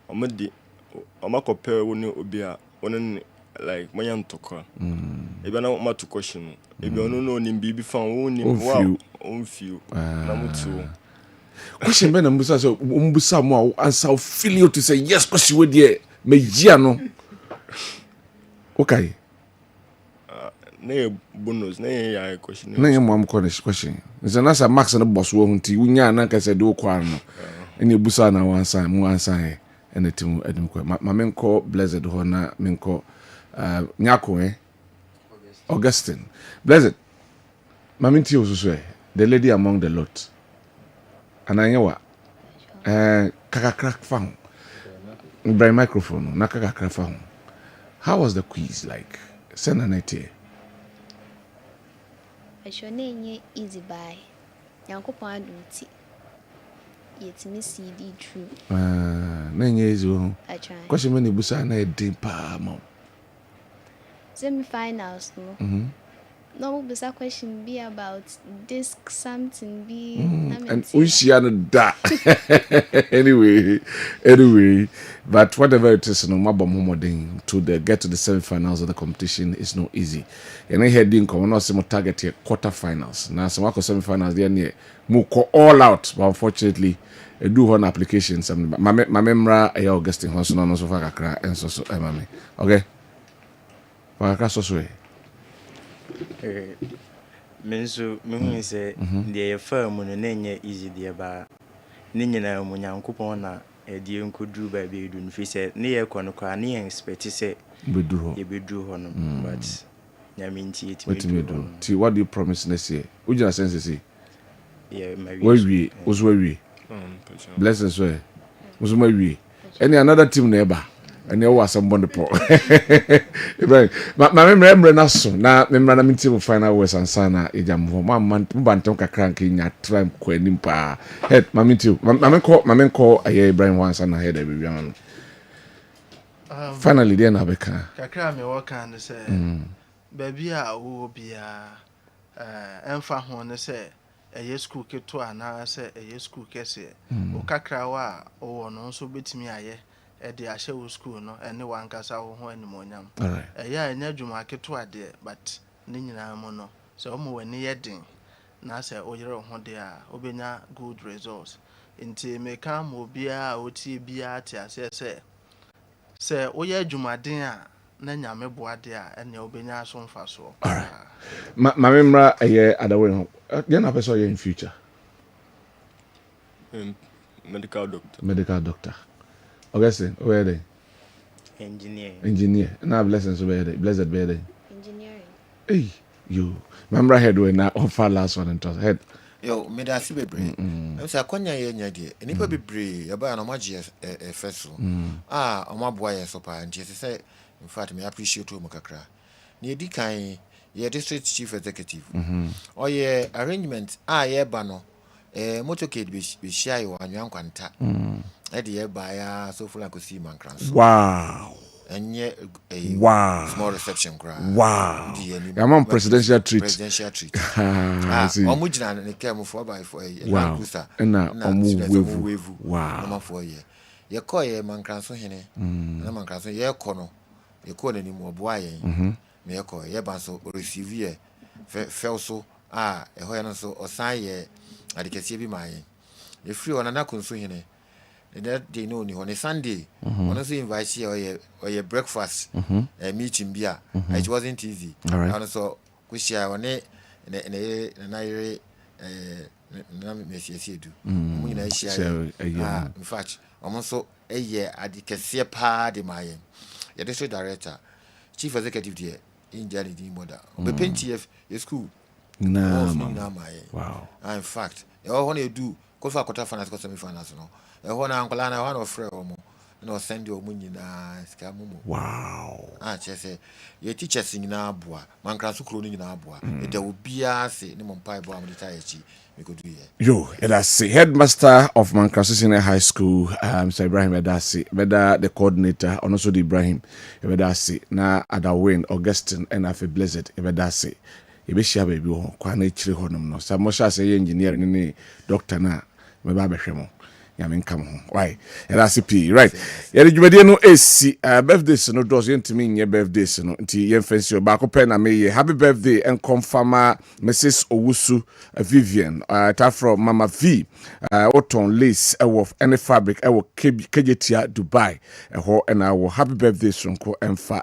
omade omakopere woni obia onen like moyan tokwa. Ebia na ma to question. Ebia no ni bibi fan woni wow on few. Na mutu. Question ben mbusa so mbusa mo answer feel you to say yes because you there me gia no. Okay. Na bonus na ya question. Na yem am question. Nse na sa max na boss wo hunti unya na ka se do kwa no. Ene busa na wansan mu ansan he ene timu edum kwa. Ma menko blessed ho na menko nyako Augustine. Blessed. Maminti osusu the lady among the lot. Ananyewa kakakra phone. By microphone na kakakra phone. How was the quiz like? Send an idea. Ashone easy buy. Yankopon aduti. Yetimi CD true. Na easy o. I try. Question many busa na edin pa mo. Semi-finals no. No, but that question be about disc something be and da. anyway, but whatever it is, no mabom to get to the semi-finals of the competition is not easy. And I heading come no some target here quarter-finals. Now some wako semi-finals there near muko all out, but unfortunately, I do one application. Some my memra I Augustine Honson no so far kakra and so mami. Okay. Kakra so menso mehu se de firm no na nya easy de ba ni nyina mu nyankopon na edi enkoduru ba be edu no fi se ne ye kono kwa ne expect se beduru ho no but nyaminti etimedu ti what do you promise next year ujina sense see yeah my we ozo blessings we ozo we any another team neighbor and you was somebody po ma memre na so na memra na minti final west and sana ejam ma bantam kakra nke nya tram ko anim pa head ma menko aye Ibrahim once and head e bia finally there na beka kakra me work and say baby a wo bia emfa ho ne say eye school keto ana say eye school kese o kakra wa o no so betimi aye e a show school no ene wankasa ho animonyam ya enya dwuma keto ade but ne nyina mo no so mo wani yedin na say oyere ho de a obenya good results nti me ka mo bia otie bia tia say oye dwumaden a na nyame boade a ene obenya so mfa so ma memra eye adawe ho dey na person in future medical doctor Augustine, where are they? Engineer. Now blessings where are they? Blessed where are they? Engineering. Hey, you. Remember head when I offer last one and toss head. Yo, me da si bebre. I say akonya ye nya de. Enipa bebre, ya ba na magie efeso. Omaboa ye so pa nti say in fact me appreciate o makakra. Na edi kan ye district chief executive. Oye arrangement ye ba no motorcade be share yo anwan kwanta. Edi ya so full akosi mankranso. Wow. Enye small reception cry. Wow. I'm presidential treat. Omujina ne kem 4x4 wow. Kusa. Na wevu. Wow. Number 4 year. Ye call ye mankranso hene. Na mankranso ye kono. Ye ko na ni mo boa ye. me yɛkɔ yɛba nso receive yɛ fɛw so a ɛhɔ yɛ no nso ɔsan yɛ adekɛseɛ bi ma yɛn yɛfiri hɔ nana konso hene that day no ni hɔ ne Sunday ɔno nso invite yɛ ɔyɛ breakfast meeting bi a it wasn't easy ɔno nso kuhyia ɔne na yɛre na mesiesie du mu nyina hyia in fact ɔmo nso ɛyɛ adekɛseɛ paa de ma yɛn yɛ district director chief executive deɛ India ni moda obepenti yɛ school na wow in fact ɛhɔ na edu kofa quarter finals ko semi finals no ɛhɔ na ankola na ɛhɔ na ɔfrɛ ɔmo na ɔsend ɔmo nyinaa sika momo wow kyerɛ yɛ teachers nyinaa boa mankra so kuro no nyinaa boa ɛda obiara se ne mo mpa ɛbɔ amde ta yɛchi mekodu yɛ yo that's headmaster of Mankraso Senior High School Mr. Ibrahim Edasi beda the coordinator and also the Ibrahim Edasi na Adawin Augustine and Afi Blessed Edasi ebeshia baby ho kwa na chire honom no samosha say engineer ni doctor na meba behwemo yamenkam ho why RCP right yere dwumade no esi birthdays no dos yentimi nye birthdays no nti yemfansi ba ko pe na me happy birthday and confirm Mrs. Owusu Vivian ta from Mama V Oton lace of any fabric kjetia Dubai ho na wo happy birthday sonko emfa